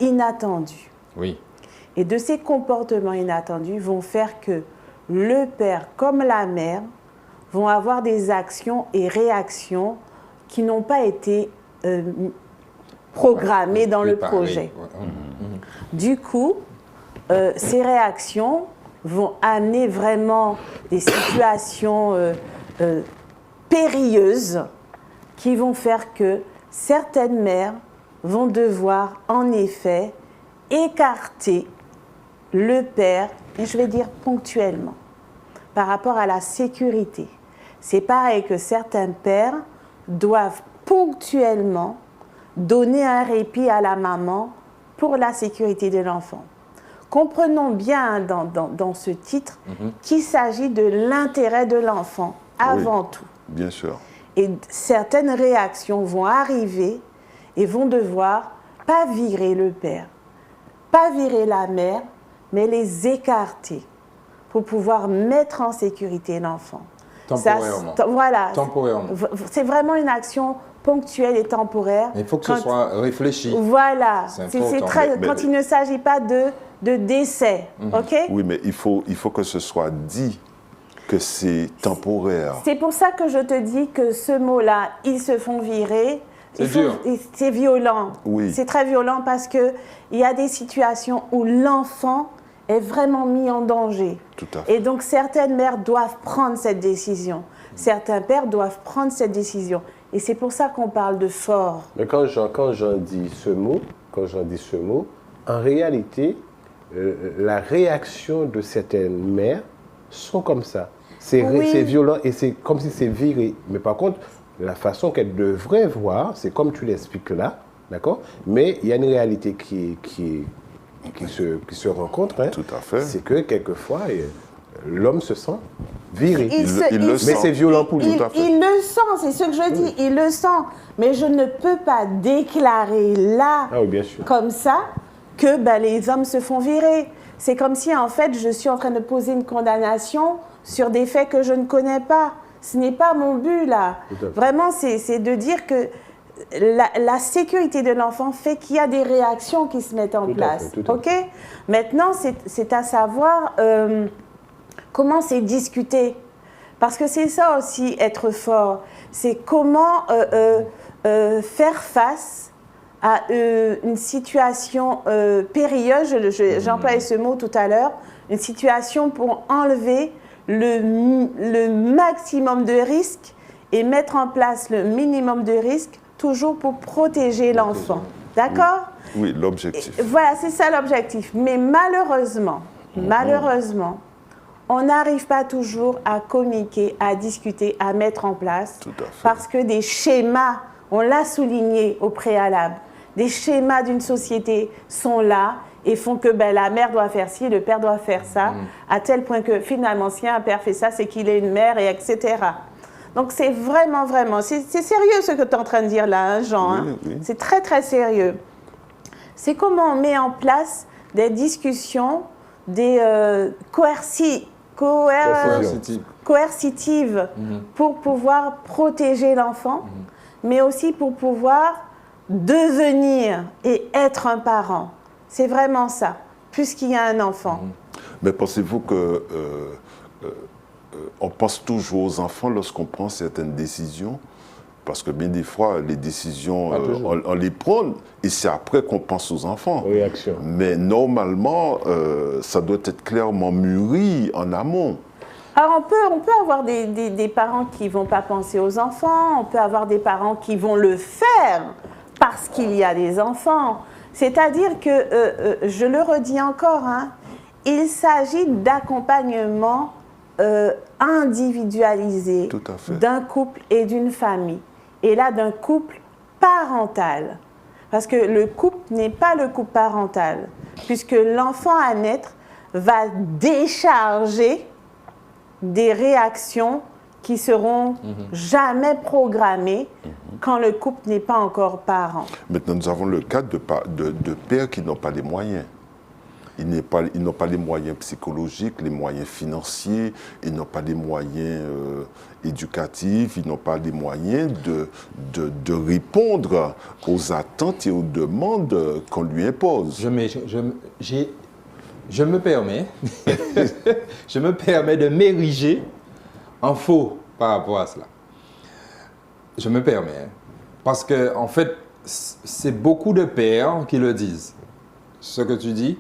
inattendus. Oui. Et de ces comportements inattendus vont faire que le père comme la mère vont avoir des actions et réactions qui n'ont pas été programmées dans le projet. Du coup, ces réactions vont amener vraiment des situations périlleuses qui vont faire que certaines mères vont devoir en effet écarter le père, et je vais dire ponctuellement, par rapport à la sécurité. C'est pareil que certains pères doivent ponctuellement donner un répit à la maman pour la sécurité de l'enfant. Comprenons bien dans ce titre qu'il s'agit de l'intérêt de l'enfant avant tout. Bien sûr. Et certaines réactions vont arriver et vont devoir pas virer le père, pas virer la mère, mais les écarter pour pouvoir mettre en sécurité l'enfant. Temporairement. Voilà. Temporairement. C'est vraiment une action ponctuelle et temporaire. Mais il faut que ce soit réfléchi. Voilà. C'est très, mais, quand il ne s'agit pas de décès. OK? Oui, mais il faut que ce soit dit que c'est temporaire. C'est pour ça que je te dis que ce mot-là, ils se font virer. C'est dur. C'est violent. Oui. C'est très violent parce qu'il y a des situations où l'enfant est vraiment mis en danger. Tout à fait. Et donc, certaines mères doivent prendre cette décision. Certains pères doivent prendre cette décision. Et c'est pour ça qu'on parle de fort. Mais quand j'en dis ce mot, en réalité, la réaction de certaines mères sont comme ça. C'est violent et c'est comme si c'est viré. Mais par contre, la façon qu'elles devraient voir, c'est comme tu l'expliques là, d'accord? Mais il y a une réalité qui se rencontre. Hein. Tout à fait. C'est que quelquefois, l'homme se sent viré. Il le sent. Mais c'est violent pour lui. Il le sent, c'est ce que je dis, il le sent. Mais je ne peux pas déclarer là, Ah oui, bien sûr. comme ça, que les hommes se font virer. C'est comme si, en fait, je suis en train de poser une condamnation sur des faits que je ne connais pas. Ce n'est pas mon but, là. Vraiment, c'est de dire que la sécurité de l'enfant fait qu'il y a des réactions qui se mettent en place. OK? Maintenant, c'est à savoir comment c'est discuté. Parce que c'est ça aussi, être fort. C'est comment faire face à une situation périlleuse, j'employais ce mot tout à l'heure, une situation pour enlever le maximum de risques et mettre en place le minimum de risques, toujours pour protéger l'enfant. D'accord? Oui, l'objectif. Voilà, c'est ça l'objectif. Mais malheureusement, on n'arrive pas toujours à communiquer, à discuter, à mettre en place. Tout à fait. Parce que des schémas, on l'a souligné au préalable, des schémas d'une société sont là et font que la mère doit faire ci, le père doit faire ça, à tel point que finalement, si un père fait ça, c'est qu'il est une mère, et etc. Donc c'est vraiment, c'est sérieux ce que tu es en train de dire là, hein, Jean. Hein? Oui. C'est très, très sérieux. C'est comment on met en place des discussions, des coercitives pour pouvoir protéger l'enfant, mais aussi pour pouvoir devenir et être un parent. C'est vraiment ça, puisqu'il y a un enfant. Mais pensez-vous que on pense toujours aux enfants lorsqu'on prend certaines décisions? Parce que bien des fois, les décisions, on les prend et c'est après qu'on pense aux enfants. Réaction. Mais normalement, ça doit être clairement mûri en amont. Alors on peut avoir des parents qui ne vont pas penser aux enfants, on peut avoir des parents qui vont le faire parce qu'il y a des enfants. C'est-à-dire que, je le redis encore, hein, il s'agit d'accompagnement individualisé d'un couple et d'une famille. Et là, d'un couple parental. Parce que le couple n'est pas le couple parental, puisque l'enfant à naître va décharger des réactions qui seront jamais programmées quand le couple n'est pas encore parent. Maintenant, nous avons le cas de pères qui n'ont pas les moyens. Ils n'ont pas les moyens psychologiques, les moyens financiers, ils n'ont pas les moyens éducatifs, ils n'ont pas les moyens de répondre aux attentes et aux demandes qu'on lui impose. Je me permets, je me permets de m'ériger en faux par rapport à cela. Je me permets, hein, parce que en fait, c'est beaucoup de pères qui le disent. Ce que tu dis,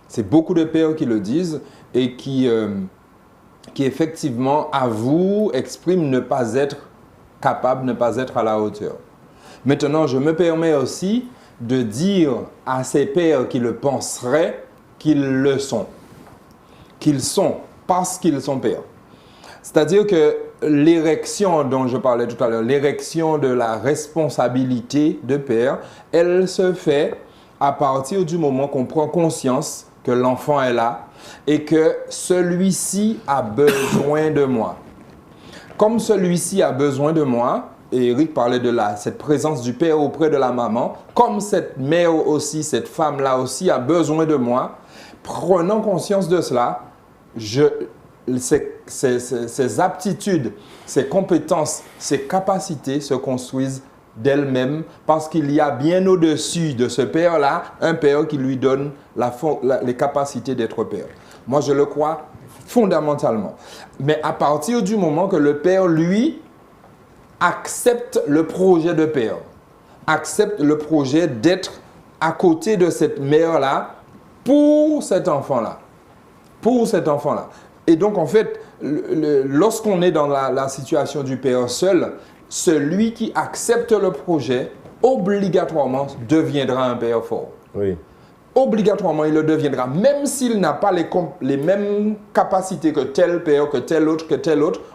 c'est beaucoup de pères qui le disent et qui effectivement avouent, expriment ne pas être capables, ne pas être à la hauteur. Maintenant, je me permets aussi de dire à ces pères qui le penseraient qu'ils le sont. Qu'ils sont parce qu'ils sont pères. C'est-à-dire que l'érection dont je parlais tout à l'heure, l'érection de la responsabilité de père, elle se fait à partir du moment qu'on prend conscience que l'enfant est là et que celui-ci a besoin de moi. Comme celui-ci a besoin de moi, Eric parlait de cette présence du père auprès de la maman, comme cette mère aussi, cette femme-là aussi a besoin de moi, prenant conscience de cela, ces aptitudes, ces compétences, ces capacités se construisent d'elles-mêmes parce qu'il y a bien au-dessus de ce père-là, un père qui lui donne les capacités d'être père. Moi, je le crois fondamentalement. Mais à partir du moment que le père, lui, accepte le projet de père, accepte le projet d'être à côté de cette mère-là pour cet enfant-là. Pour cet enfant-là. Et donc, en fait, lorsqu'on est dans la situation du père seul, celui qui accepte le projet, obligatoirement, deviendra un père fort. Oui. Obligatoirement, il le deviendra, même s'il n'a pas les mêmes capacités que tel père, que tel autre.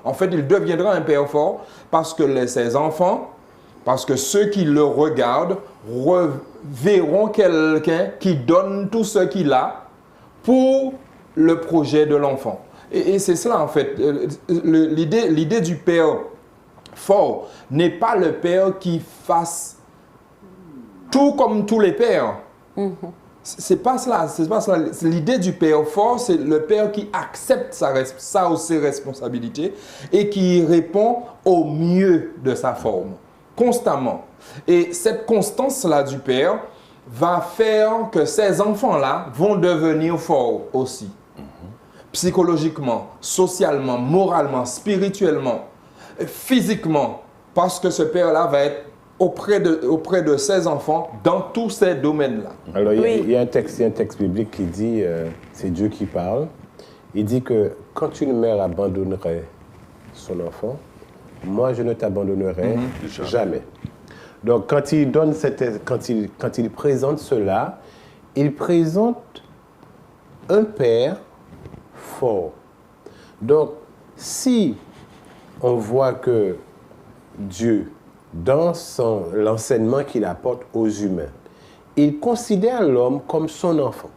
En fait, il deviendra un père fort parce que ses enfants, parce que ceux qui le regardent, verront quelqu'un qui donne tout ce qu'il a pour le projet de l'enfant. Et c'est cela, en fait. L'idée du père fort n'est pas le père qui fasse tout comme tous les pères. C'est pas cela. L'idée du père fort, c'est le père qui accepte ses responsabilités et qui répond au mieux de sa forme, constamment. Et cette constance-là du père va faire que ces enfants-là vont devenir forts aussi. Psychologiquement, socialement, moralement, spirituellement, physiquement, parce que ce père-là va être auprès de ses enfants dans tous ces domaines-là. Alors, il y a un texte biblique qui dit, c'est Dieu qui parle, il dit que quand une mère abandonnerait son enfant, moi je ne t'abandonnerai jamais. Donc quand il présente cela, il présente un père fort. Donc si on voit que Dieu, dans l'enseignement qu'il apporte aux humains, il considère l'homme comme son enfant.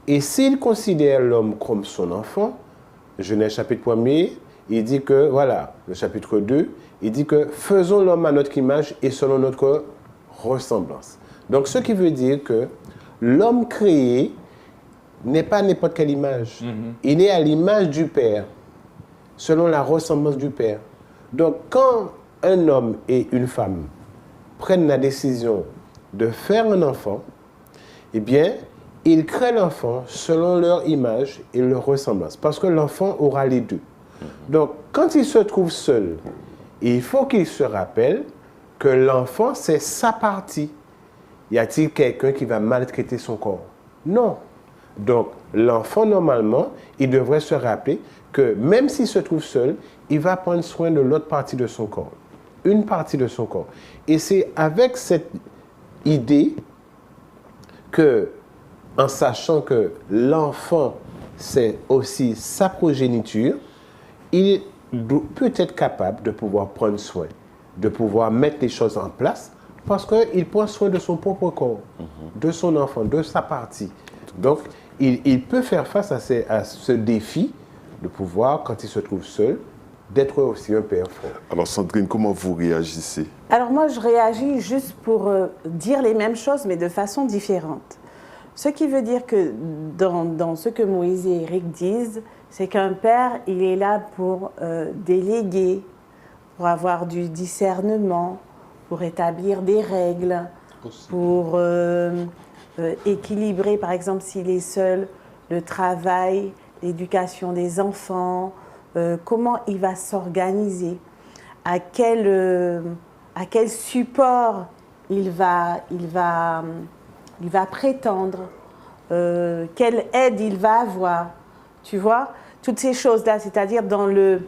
Et s'il considère l'homme comme son enfant, Genèse chapitre 1er, il dit que, voilà, le chapitre 2, il dit que faisons l'homme à notre image et selon notre ressemblance. Donc, ce qui veut dire que l'homme créé n'est pas n'importe quelle image. Il est à l'image du Père, selon la ressemblance du Père. Donc, quand un homme et une femme prennent la décision de faire un enfant, eh bien, ils créent l'enfant selon leur image et leur ressemblance, parce que l'enfant aura les deux. Donc, quand il se trouve seul, il faut qu'il se rappelle que l'enfant, c'est sa partie. Y a-t-il quelqu'un qui va maltraiter son corps? Non. Donc, l'enfant, normalement, il devrait se rappeler que même s'il se trouve seul, il va prendre soin de l'autre partie de son corps. Une partie de son corps. Et c'est avec cette idée que, en sachant que l'enfant, c'est aussi sa progéniture, il peut être capable de pouvoir prendre soin, de pouvoir mettre les choses en place, parce qu'il prend soin de son propre corps, de son enfant, de sa partie. Donc, il peut faire face à ce défi de pouvoir, quand il se trouve seul, d'être aussi un père fort. Alors Sandrine, comment vous réagissez? Alors moi, je réagis juste pour dire les mêmes choses, mais de façon différente. Ce qui veut dire que dans ce que Moïse et Eric disent, c'est qu'un père, il est là pour déléguer, pour avoir du discernement, pour établir des règles, pour équilibrer, par exemple, s'il est seul, le travail, l'éducation des enfants, comment il va s'organiser, à quel support il va prétendre, quelle aide il va avoir, tu vois, toutes ces choses-là, c'est-à-dire dans le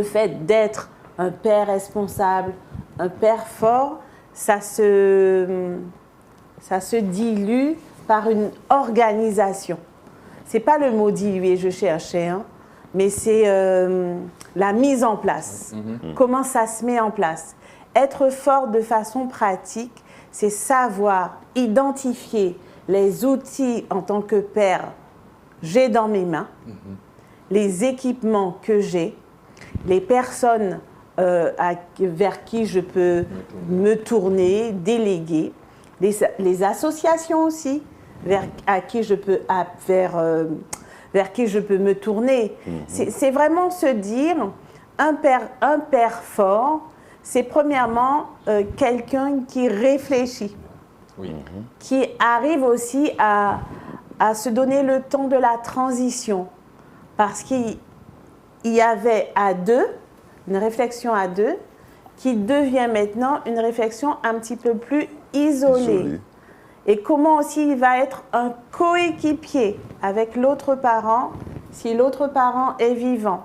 fait d'être un père responsable, un père fort, ça se dilue par une organisation. C'est pas le mot diluer, je cherchais, hein, mais c'est la mise en place. Comment ça se met en place? Être fort de façon pratique, c'est savoir identifier les outils en tant que père j'ai dans mes mains, les équipements que j'ai, les personnes vers qui je peux me tourner, déléguer. Les associations aussi, vers qui je peux me tourner. C'est vraiment se dire, un père fort, c'est premièrement quelqu'un qui réfléchit, qui arrive aussi à se donner le temps de la transition. Parce qu'il y avait à deux, une réflexion à deux, qui devient maintenant une réflexion un petit peu plus isolée. Et comment aussi il va être un coéquipier avec l'autre parent, si l'autre parent est vivant.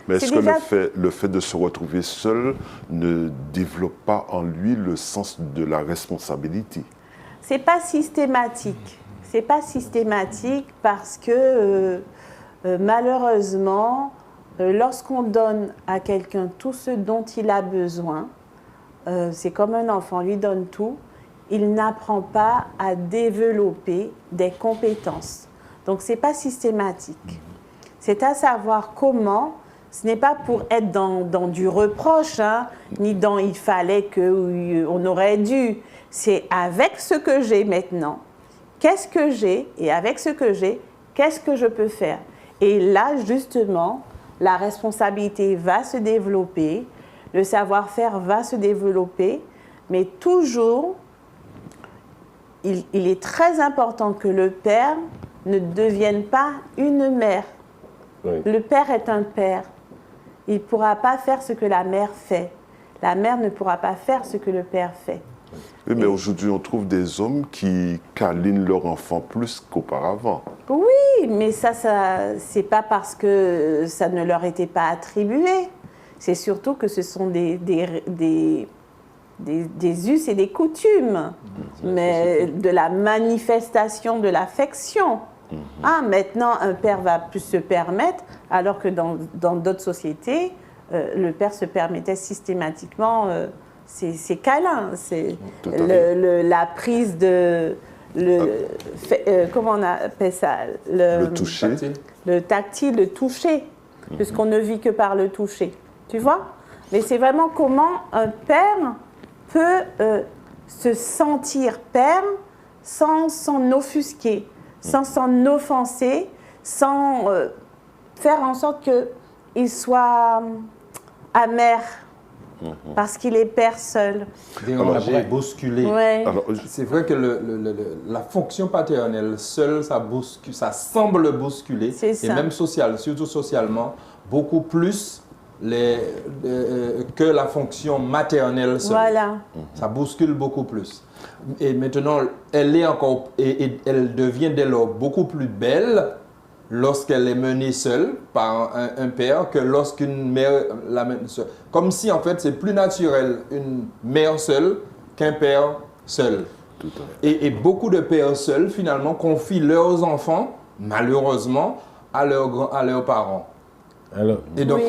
Mais est-ce que le fait de se retrouver seul ne développe pas en lui le sens de la responsabilité? C'est pas systématique. C'est pas systématique parce que malheureusement, lorsqu'on donne à quelqu'un tout ce dont il a besoin, c'est comme un enfant, on lui donne tout, il n'apprend pas à développer des compétences. Donc, ce n'est pas systématique. C'est à savoir comment, ce n'est pas pour être dans du reproche, ni dans il fallait qu'on aurait dû. C'est avec ce que j'ai maintenant, qu'est-ce que j'ai, et avec ce que j'ai, qu'est-ce que je peux faire. Et là, justement, la responsabilité va se développer, le savoir-faire va se développer, mais toujours, il est très important que le père ne devienne pas une mère. Oui. Le père est un père. Il ne pourra pas faire ce que la mère fait. La mère ne pourra pas faire ce que le père fait. Oui, mais aujourd'hui, on trouve des hommes qui câlinent leur enfant plus qu'auparavant. Oui, mais ça c'est pas parce que ça ne leur était pas attribué. C'est surtout que ce sont des us et des coutumes, mais de la manifestation de l'affection. Maintenant, un père va plus se permettre, alors que dans d'autres sociétés, le père se permettait systématiquement ces câlins, c'est la prise de... comment on appelle ça? Le toucher. Le tactile, le toucher, puisqu'on ne vit que par le toucher. Tu vois? Mais c'est vraiment comment un père peut se sentir père sans s'en offusquer, sans s'en offenser, sans faire en sorte qu'il soit amer. Parce qu'il est père seul. Dérangé, bousculé. Ouais. C'est vrai que la fonction paternelle seule, ça semble bousculer. Et même surtout socialement, beaucoup plus que la fonction maternelle seule. Voilà. Ça bouscule beaucoup plus. Et maintenant, elle devient dès lors beaucoup plus belle lorsqu'elle est menée seule par un père que lorsqu'une mère la mène seule. Comme si, en fait, c'est plus naturel une mère seule qu'un père seul. Tout à fait. Et beaucoup de pères seuls, finalement, confient leurs enfants, malheureusement, à leurs parents. Et donc,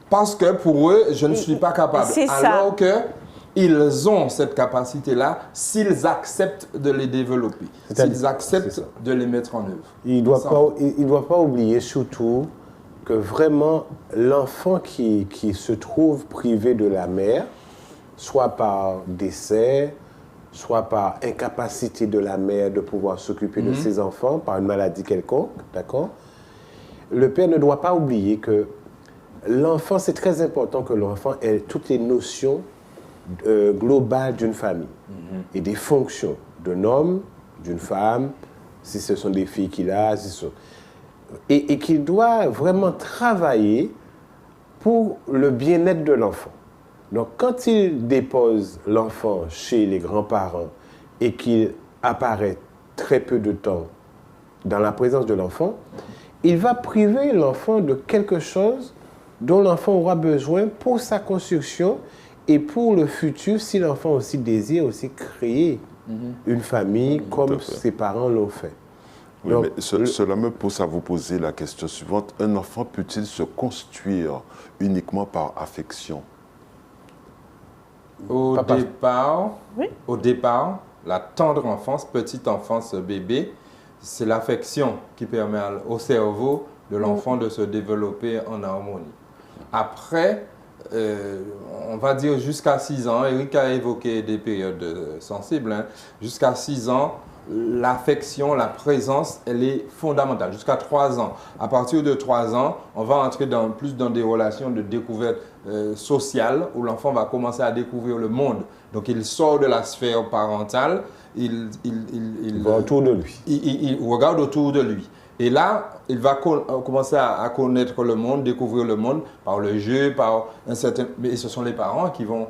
parce que pour eux, je ne suis pas capable. Alors qu'ils ont cette capacité-là s'ils acceptent de les développer, s'ils acceptent de les mettre en œuvre. Il ne doit pas oublier surtout que vraiment l'enfant qui se trouve privé de la mère, soit par décès, soit par incapacité de la mère de pouvoir s'occuper de ses enfants, par une maladie quelconque, d'accord? Le père ne doit pas oublier que l'enfant, c'est très important que l'enfant ait toutes les notions globales d'une famille et des fonctions d'un homme, d'une femme, si ce sont des filles qu'il a, et qu'il doit vraiment travailler pour le bien-être de l'enfant. Donc, quand il dépose l'enfant chez les grands-parents et qu'il apparaît très peu de temps dans la présence de l'enfant, il va priver l'enfant de quelque chose dont l'enfant aura besoin pour sa construction et pour le futur, si l'enfant aussi désire aussi créer une famille comme ses parents l'ont fait. Oui, donc, mais cela me pousse à vous poser la question suivante. Un enfant peut-il se construire uniquement par affection? Au départ, la tendre enfance, petite enfance, bébé, c'est l'affection qui permet au cerveau de l'enfant de se développer en harmonie. Après, on va dire jusqu'à 6 ans, Eric a évoqué des périodes sensibles, hein. Jusqu'à 6 ans, l'affection, la présence, elle est fondamentale. Jusqu'à 3 ans. À partir de 3 ans, on va entrer plus dans des relations de découverte sociale où l'enfant va commencer à découvrir le monde. Donc il sort de la sphère parentale, il va autour de lui. Il regarde autour de lui. Et là, il va commencer à connaître le monde, découvrir le monde par le jeu, par un certain... Mais ce sont les parents qui vont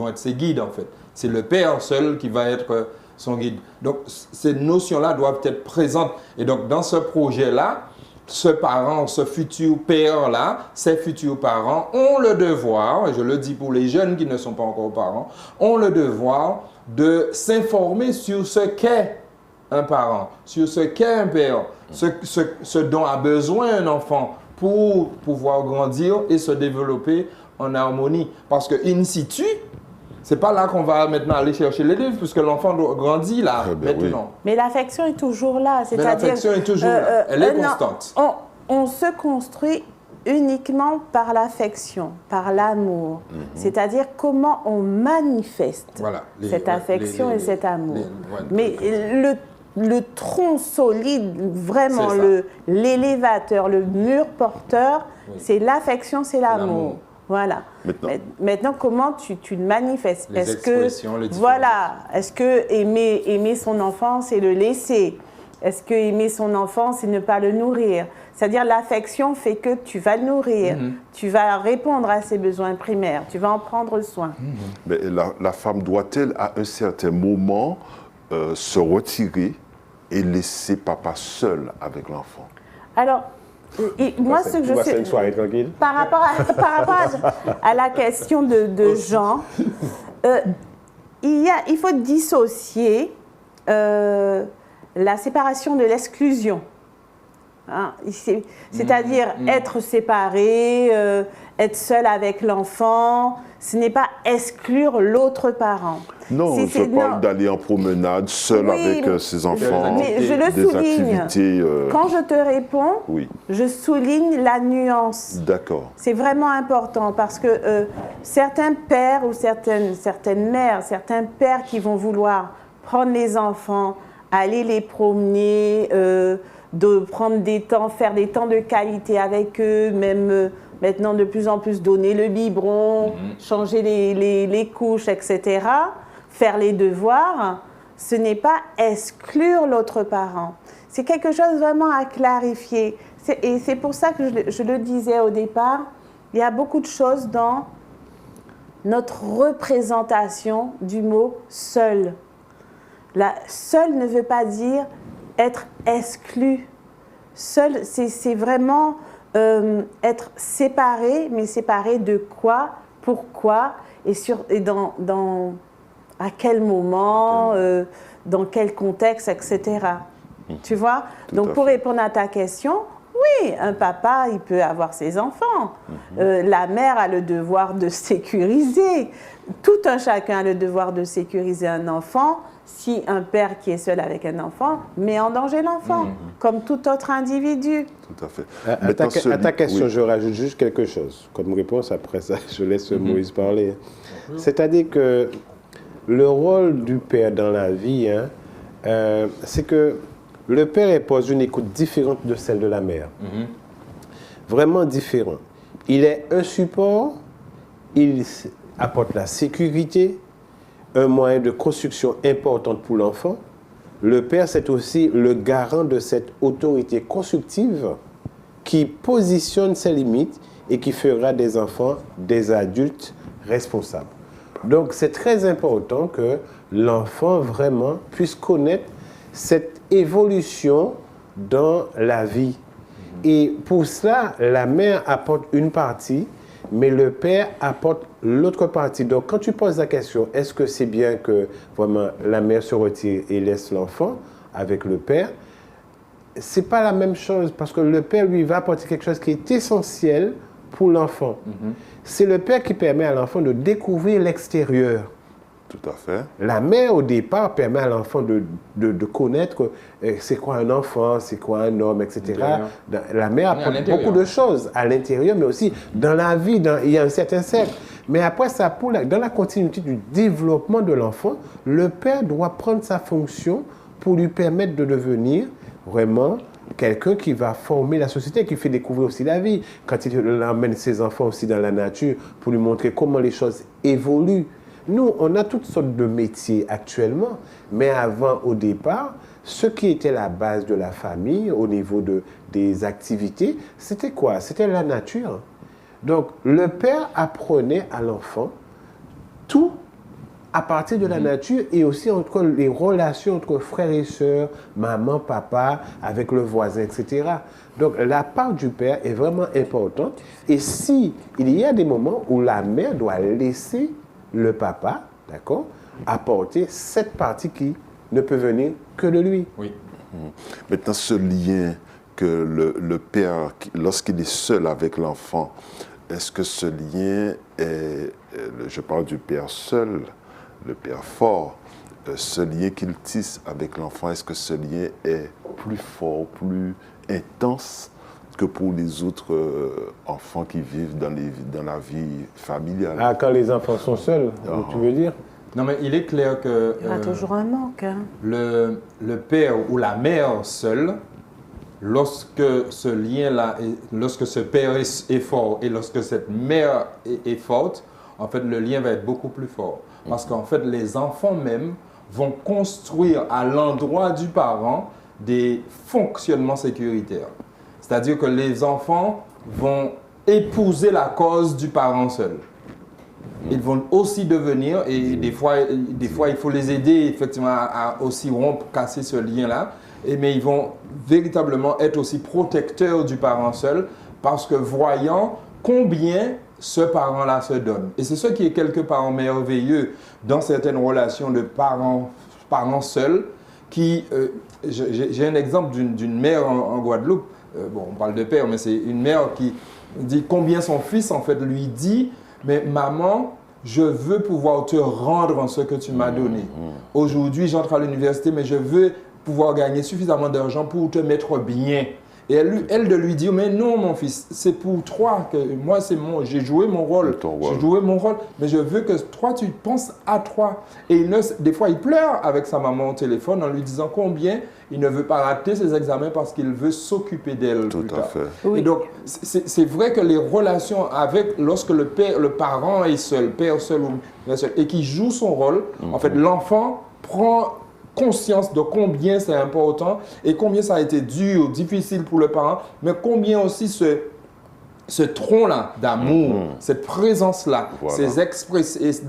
être ses guides, en fait. C'est le père seul qui va être son guide. Donc, ces notions-là doivent être présentes. Et donc, dans ce projet-là, ce parent, ce futur père-là, ces futurs parents ont le devoir, et je le dis pour les jeunes qui ne sont pas encore parents, ont le devoir de s'informer sur ce qu'est un parent, sur ce qu'est un père, ce dont a besoin un enfant pour pouvoir grandir et se développer en harmonie. Parce que in situ, c'est pas là qu'on va maintenant aller chercher les livres, puisque l'enfant grandit là, maintenant. Oui. Mais l'affection est toujours là. Mais l'affection est toujours là. Elle est constante. On se construit uniquement par l'affection, par l'amour. C'est-à-dire comment on manifeste cette affection et cet amour. Mais le tronc solide, vraiment l'élévateur, le mur porteur, c'est l'affection, c'est l'amour. Voilà. Maintenant, comment tu le manifestes? Est-ce que aimer son enfant, c'est le laisser? Est-ce que aimer son enfant, c'est ne pas le nourrir? C'est-à-dire l'affection fait que tu vas le nourrir, tu vas répondre à ses besoins primaires, tu vas en prendre soin. Mais la femme doit-elle, à un certain moment, se retirer et laisser papa seul avec l'enfant? Alors, moi, ce que je sais, une soirée tranquille. Par rapport à la question de Jean, il faut dissocier la séparation de l'exclusion. Hein, c'est-à-dire être séparé, être seul avec l'enfant, ce n'est pas exclure l'autre parent. Non, je parle d'aller en promenade seul avec ses enfants, mais je le souligne. Quand je te réponds, je souligne la nuance. D'accord. C'est vraiment important parce que certains pères ou certaines mères, certains pères qui vont vouloir prendre les enfants, aller les promener, de prendre des temps, faire des temps de qualité avec eux, même maintenant de plus en plus donner le biberon, changer les couches, etc., faire les devoirs, ce n'est pas exclure l'autre parent. C'est quelque chose vraiment à clarifier. Et c'est pour ça que je le disais au départ, il y a beaucoup de choses dans notre représentation du mot « seul ». Seul ne veut pas dire être exclu. Seul, c'est vraiment être séparé, mais séparé de quoi, pourquoi, et à quel moment, dans quel contexte, etc. Tu vois? Donc, pour répondre à ta question, oui, un papa, il peut avoir ses enfants. La mère a le devoir de sécuriser. Tout un chacun a le devoir de sécuriser un enfant si un père qui est seul avec un enfant met en danger l'enfant, comme tout autre individu. Tout à fait. À ta question, je rajoute juste quelque chose. Comme réponse, après ça, je laisse Moïse parler. C'est-à-dire que le rôle du père dans la vie, c'est que le père pose une écoute différente de celle de la mère. Vraiment différente. Il est un support, il apporte la sécurité, un moyen de construction importante pour l'enfant. Le père, c'est aussi le garant de cette autorité constructive qui positionne ses limites et qui fera des enfants des adultes responsables. Donc, c'est très important que l'enfant vraiment puisse connaître cette évolution dans la vie. Et pour cela, la mère apporte une partie, mais le père apporte l'autre partie. Donc, quand tu poses la question, est-ce que c'est bien que vraiment la mère se retire et laisse l'enfant avec le père? C'est pas la même chose parce que le père, lui, va apporter quelque chose qui est essentiel pour l'enfant. C'est le père qui permet à l'enfant de découvrir l'extérieur. Tout à fait. La mère, au départ, permet à l'enfant de connaître c'est quoi un enfant, c'est quoi un homme, etc. La mère apprend beaucoup de choses à l'intérieur, mais aussi dans la vie, il y a un certain cercle. Mais après ça, dans la continuité du développement de l'enfant, le père doit prendre sa fonction pour lui permettre de devenir vraiment quelqu'un qui va former la société, qui fait découvrir aussi la vie. Quand il emmène ses enfants aussi dans la nature pour lui montrer comment les choses évoluent. Nous, on a toutes sortes de métiers actuellement, mais avant, au départ, ce qui était la base de la famille au niveau des activités, c'était quoi? C'était la nature. Donc, le père apprenait à l'enfant tout à partir de la nature et aussi entre les relations entre frères et sœurs, maman, papa, avec le voisin, etc. Donc, la part du père est vraiment importante. Et si il y a des moments où la mère doit laisser le papa, d'accord, apporter cette partie qui ne peut venir que de lui. Oui. Maintenant, ce lien que le père, lorsqu'il est seul avec l'enfant, est-ce que ce lien est, je parle du père seul, le père fort, ce lien qu'il tisse avec l'enfant, est-ce que ce lien est plus fort, plus intense que pour les autres enfants qui vivent dans la vie familiale? Ah, quand les enfants sont seuls, tu veux dire? Non, mais il est clair que... Il y a toujours un manque. Hein. Le père ou la mère seule, lorsque ce lien-là, lorsque ce père est fort et lorsque cette mère est forte, en fait, le lien va être beaucoup plus fort. Parce qu'en fait, les enfants même vont construire à l'endroit du parent des fonctionnements sécuritaires. C'est-à-dire que les enfants vont épouser la cause du parent seul. Ils vont aussi devenir, et des fois il faut les aider effectivement à aussi rompre, casser ce lien-là, mais ils vont véritablement être aussi protecteurs du parent seul parce que voyant combien ce parent-là se donne. Et c'est ce qui est quelque part merveilleux dans certaines relations de parents seuls qui... j'ai un exemple d'une mère en Guadeloupe. Bon, on parle de père, mais c'est une mère qui dit combien son fils, en fait, lui dit « Mais maman, je veux pouvoir te rendre ce que tu m'as donné. Aujourd'hui, j'entre à l'université, mais je veux pouvoir gagner suffisamment d'argent pour te mettre bien. » Et elle de lui dire, mais non mon fils, c'est pour toi que moi j'ai joué mon rôle, mais je veux que toi tu penses à toi. Et des fois il pleure avec sa maman au téléphone en lui disant combien il ne veut pas rater ses examens parce qu'il veut s'occuper d'elle plus tard. Tout à fait. Oui. Et donc c'est vrai que les relations lorsque le parent est seul, père seul ou mère seul, et qui joue son rôle, en fait l'enfant prend conscience de combien c'est important et combien ça a été dur, difficile pour le parent, mais combien aussi ce tronc-là d'amour, cette présence-là,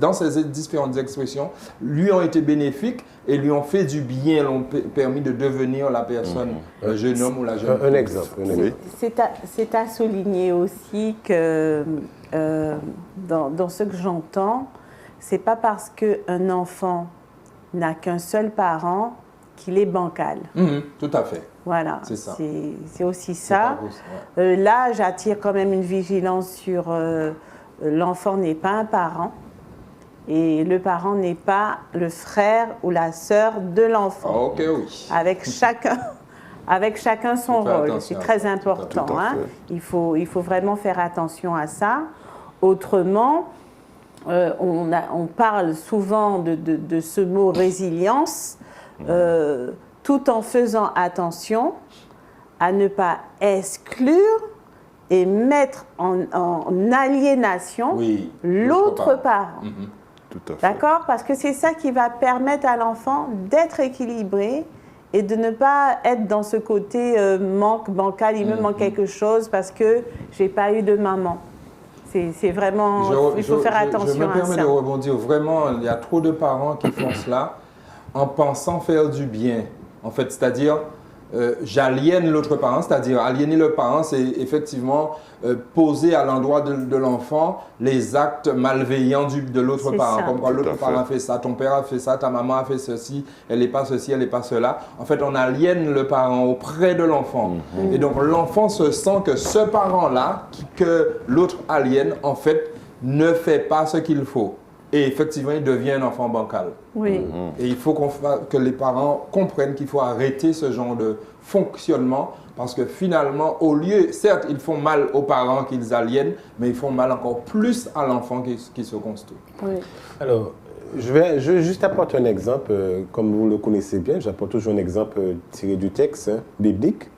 dans ces différentes expressions, lui ont été bénéfiques et lui ont fait du bien, l'ont permis de devenir la personne, le jeune homme ou la jeune fille. Un exemple. C'est à souligner aussi que dans ce que j'entends, c'est pas parce qu'un enfant n'a qu'un seul parent qu'il est bancal. Tout à fait. Voilà, c'est aussi ça. Ouais. Là, j'attire quand même une vigilance sur l'enfant n'est pas un parent et le parent n'est pas le frère ou la sœur de l'enfant. Ah, ok, oui. Avec chacun son rôle. C'est très important. Hein. Il faut vraiment faire attention à ça. Autrement, on parle souvent de ce mot résilience, tout en faisant attention à ne pas exclure et mettre en aliénation l'autre parent. Tout à fait. D'accord? Parce que c'est ça qui va permettre à l'enfant d'être équilibré et de ne pas être dans ce côté manque bancal, il me manque quelque chose parce que je n'ai pas eu de maman. C'est vraiment, il faut faire attention à ça. Je me permets de rebondir. Vraiment, il y a trop de parents qui font cela en pensant faire du bien. En fait, c'est-à-dire, j'aliène l'autre parent, c'est-à-dire aliéner le parent, c'est effectivement poser à l'endroit de l'enfant les actes malveillants de l'autre parent. Comme quand l'autre parent a fait ça, ton père a fait ça, ta maman a fait ceci, elle n'est pas ceci, elle n'est pas cela. En fait, on aliène le parent auprès de l'enfant. Et donc, l'enfant se sent que ce parent-là, que l'autre aliène, en fait, ne fait pas ce qu'il faut. et effectivement, il devient un enfant bancal. Oui. Et il faut que les parents comprennent qu'il faut arrêter ce genre de fonctionnement parce que finalement, au lieu, certes, ils font mal aux parents qu'ils aliènent, mais ils font mal encore plus à l'enfant qui se construit. Oui. Alors, je vais juste apporter un exemple, comme vous le connaissez bien, j'apporte toujours un exemple tiré du texte biblique.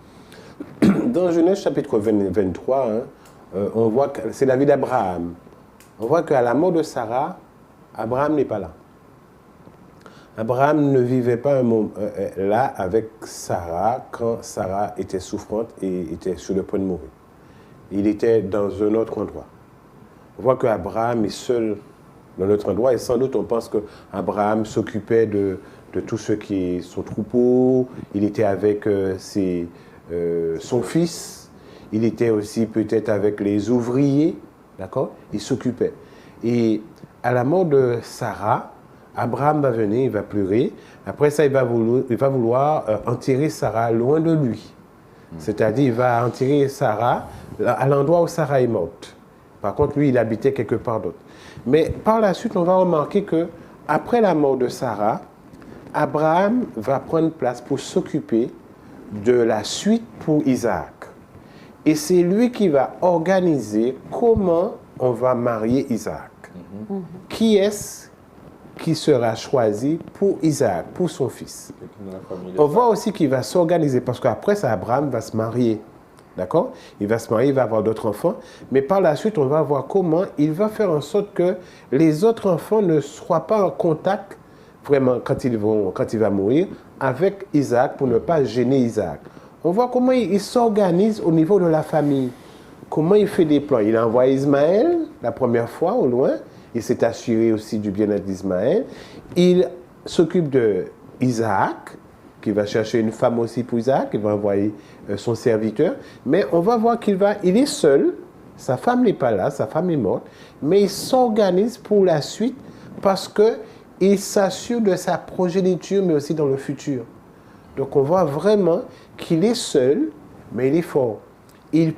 Dans Genèse chapitre 23, on voit que c'est la vie d'Abraham. On voit qu'à la mort de Sarah, Abraham n'est pas là. Abraham ne vivait pas là avec Sarah quand Sarah était souffrante et était sur le point de mourir. Il était dans un autre endroit. On voit qu'Abraham est seul dans notre endroit et sans doute on pense qu'Abraham s'occupait de tout ce qui est son troupeau, il était avec son fils, il était aussi peut-être avec les ouvriers, d'accord? Il s'occupait. Et à la mort de Sarah, Abraham va venir, il va pleurer. Après ça, il va vouloir enterrer Sarah loin de lui. C'est-à-dire, il va enterrer Sarah à l'endroit où Sarah est morte. Par contre, lui, il habitait quelque part d'autre. Mais par la suite, on va remarquer que après la mort de Sarah, Abraham va prendre place pour s'occuper de la suite pour Isaac. Et c'est lui qui va organiser comment on va marier Isaac. Qui est-ce qui sera choisi pour Isaac, pour son fils? On voit aussi qu'il va s'organiser parce qu'après ça, Abraham va se marier. D'accord? Il va se marier, il va avoir d'autres enfants. Mais par la suite, on va voir comment il va faire en sorte que les autres enfants ne soient pas en contact vraiment quand il va mourir avec Isaac pour ne pas gêner Isaac. On voit comment il s'organise au niveau de la famille. Comment il fait des plans. Il envoie Ismaël la première fois au loin. Il s'est assuré aussi du bien-être d'Ismaël. Il s'occupe d'Isaac, qui va chercher une femme aussi pour Isaac. Il va envoyer son serviteur. Mais on va voir il est seul. Sa femme n'est pas là, sa femme est morte. Mais il s'organise pour la suite parce qu'il s'assure de sa progéniture, mais aussi dans le futur. Donc on voit vraiment qu'il est seul, mais il est fort. Il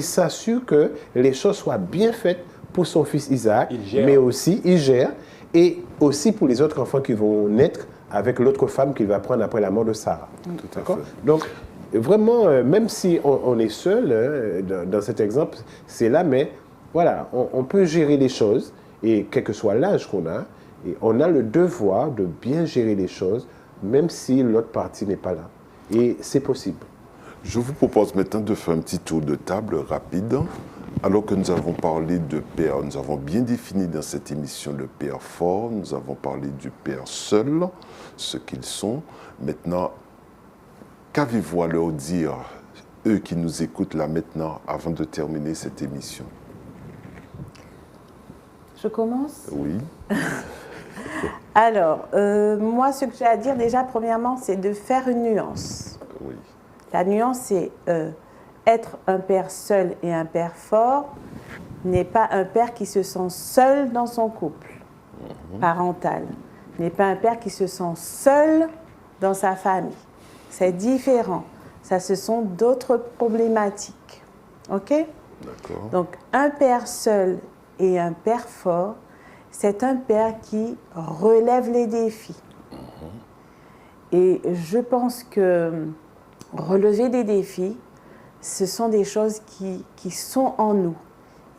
s'assure que les choses soient bien faites pour son fils Isaac, mais aussi il gère, et aussi pour les autres enfants qui vont naître avec l'autre femme qu'il va prendre après la mort de Sarah. Tout à D'accord? fait. Donc, vraiment, même si on est seul, dans cet exemple, c'est là, mais voilà, on peut gérer les choses, et quel que soit l'âge qu'on a, et on a le devoir de bien gérer les choses, même si l'autre partie n'est pas là. Et c'est possible. Je vous propose maintenant de faire un petit tour de table rapide. Alors que nous avons parlé de père, nous avons bien défini dans cette émission le père fort, nous avons parlé du père seul, ce qu'ils sont. Maintenant, qu'avez-vous à leur dire, eux qui nous écoutent là maintenant, avant de terminer cette émission? Je commence? Oui. Alors, moi, ce que j'ai à dire déjà, premièrement, c'est de faire une nuance. Oui. La nuance, c'est être un père seul et un père fort n'est pas un père qui se sent seul dans son couple parental, n'est pas un père qui se sent seul dans sa famille. C'est différent. Ça, ce sont d'autres problématiques. OK? D'accord. Donc, un père seul et un père fort, c'est un père qui relève les défis. Et je pense que relever des défis, ce sont des choses qui sont en nous.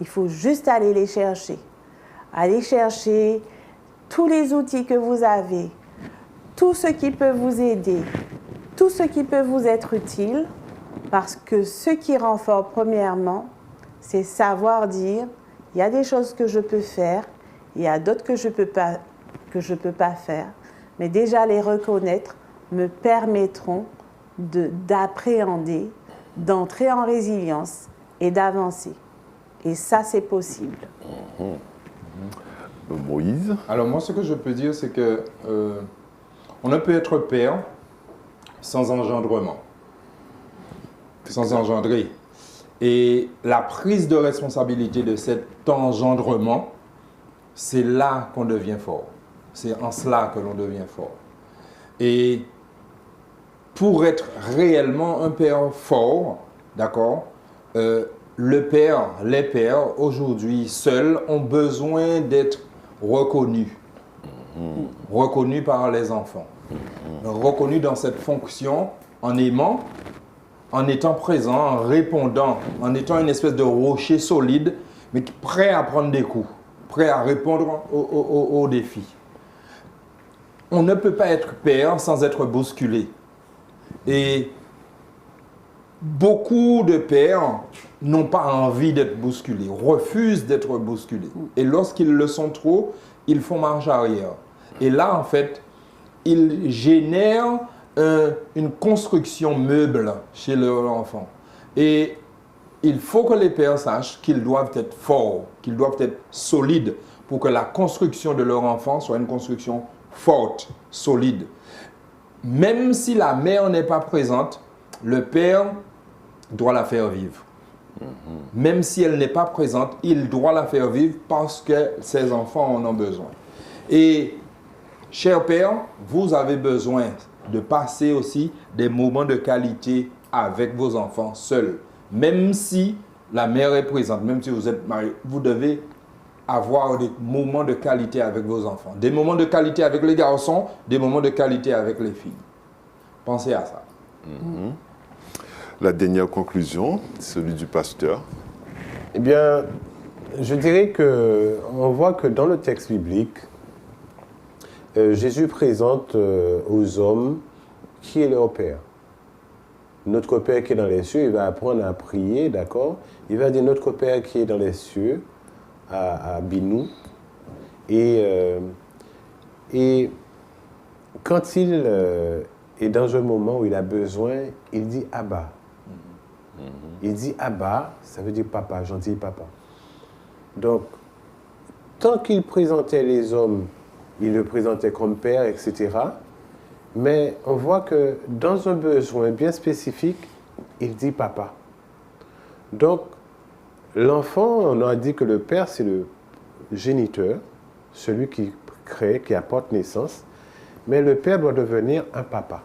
Il faut juste aller les chercher. Aller chercher tous les outils que vous avez, tout ce qui peut vous aider, tout ce qui peut vous être utile, parce que ce qui rend fort, premièrement, c'est savoir dire, il y a des choses que je peux faire, il y a d'autres que je peux pas faire, mais déjà les reconnaître me permettront d'appréhender, d'entrer en résilience et d'avancer. Et ça, c'est possible. Moïse? Alors moi, ce que je peux dire, c'est que on ne peut être père sans engendrement, sans engendrer. Et la prise de responsabilité de cet engendrement, c'est là qu'on devient fort. C'est en cela que l'on devient fort. Et pour être réellement un père fort, d'accord, les pères aujourd'hui seuls ont besoin d'être reconnu. Reconnu par les enfants. Reconnu dans cette fonction en aimant, en étant présent, en répondant, en étant une espèce de rocher solide, mais prêt à prendre des coups, prêt à répondre aux défis. On ne peut pas être père sans être bousculé. Et beaucoup de pères n'ont pas envie d'être bousculés, refusent d'être bousculés. Et lorsqu'ils le sont trop, ils font marche arrière. Et là, en fait, ils génèrent une construction meuble chez leur enfant. Et il faut que les pères sachent qu'ils doivent être forts, qu'ils doivent être solides pour que la construction de leur enfant soit une construction forte, solide. Même si la mère n'est pas présente, le père doit la faire vivre. Même si elle n'est pas présente, il doit la faire vivre parce que ses enfants en ont besoin. Et, chers pères, vous avez besoin de passer aussi des moments de qualité avec vos enfants seuls. Même si la mère est présente, même si vous êtes mariés, vous devez avoir des moments de qualité avec vos enfants. Des moments de qualité avec les garçons, des moments de qualité avec les filles. Pensez à ça. La dernière conclusion, celui du pasteur. Eh bien, je dirais qu'on voit que dans le texte biblique, Jésus présente aux hommes qui est leur Père. Notre Père qui est dans les cieux, il va apprendre à prier, d'accord? Il va dire notre Père qui est dans les cieux, à Binou. Et quand il est dans un moment où il a besoin, il dit Abba. Il dit Abba, ça veut dire papa, gentil papa. Donc, tant qu'il présentait les hommes, il le présentait comme père, etc. Mais on voit que dans un besoin bien spécifique, il dit papa. Donc, l'enfant, on a dit que le père, c'est le géniteur, celui qui crée, qui apporte naissance. Mais le père doit devenir un papa.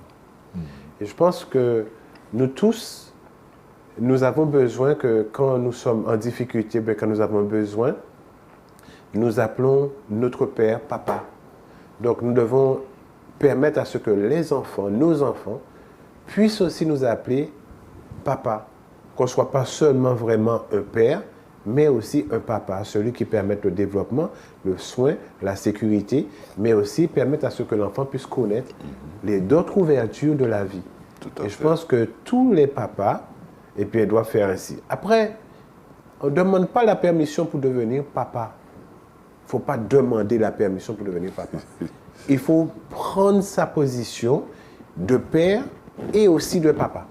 Et je pense que nous tous, nous avons besoin que quand nous sommes en difficulté, quand nous avons besoin, nous appelons notre père papa. Donc nous devons permettre à ce que les enfants, nos enfants, puissent aussi nous appeler papa. Qu'on ne soit pas seulement vraiment un père, mais aussi un papa, celui qui permet le développement, le soin, la sécurité, mais aussi permettre à ce que l'enfant puisse connaître les d'autres ouvertures de la vie. Et je pense que tous les papas, et puis, ils doivent faire ainsi. Après, on ne demande pas la permission pour devenir papa. Il ne faut pas demander la permission pour devenir papa. Il faut prendre sa position de père et aussi de papa.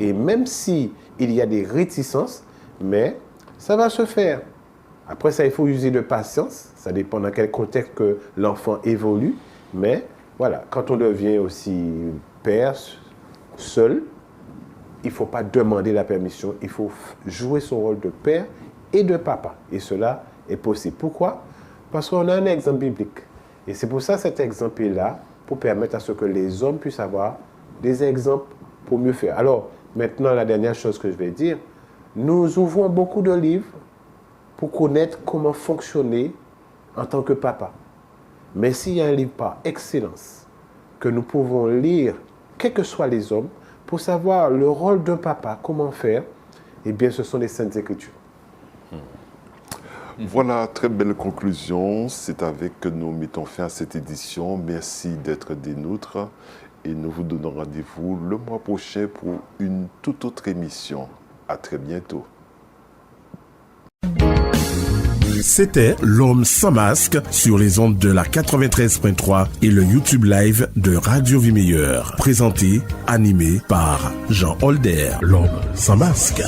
Et même s'il y a des réticences, mais ça va se faire. Après ça, il faut user de patience. Ça dépend dans quel contexte que l'enfant évolue. Mais voilà, quand on devient aussi père seul, il ne faut pas demander la permission. Il faut jouer son rôle de père et de papa. Et cela est possible. Pourquoi? Parce qu'on a un exemple biblique. Et c'est pour ça cet exemple est là, pour permettre à ce que les hommes puissent avoir des exemples pour mieux faire. Alors, maintenant, la dernière chose que je vais dire, nous ouvrons beaucoup de livres pour connaître comment fonctionner en tant que papa. Mais s'il y a un livre par excellence que nous pouvons lire, quels que soient les hommes, pour savoir le rôle d'un papa, comment faire, eh bien, ce sont les Saintes Écritures. Voilà, très belle conclusion. C'est avec que nous mettons fin à cette édition. Merci d'être des nôtres et nous vous donnons rendez-vous le mois prochain pour une toute autre émission. À très bientôt. C'était L'Homme sans masque sur les ondes de la 93.3 et le YouTube Live de Radio Vie Meilleure. Présenté, animé par Jean Holder. L'Homme sans masque.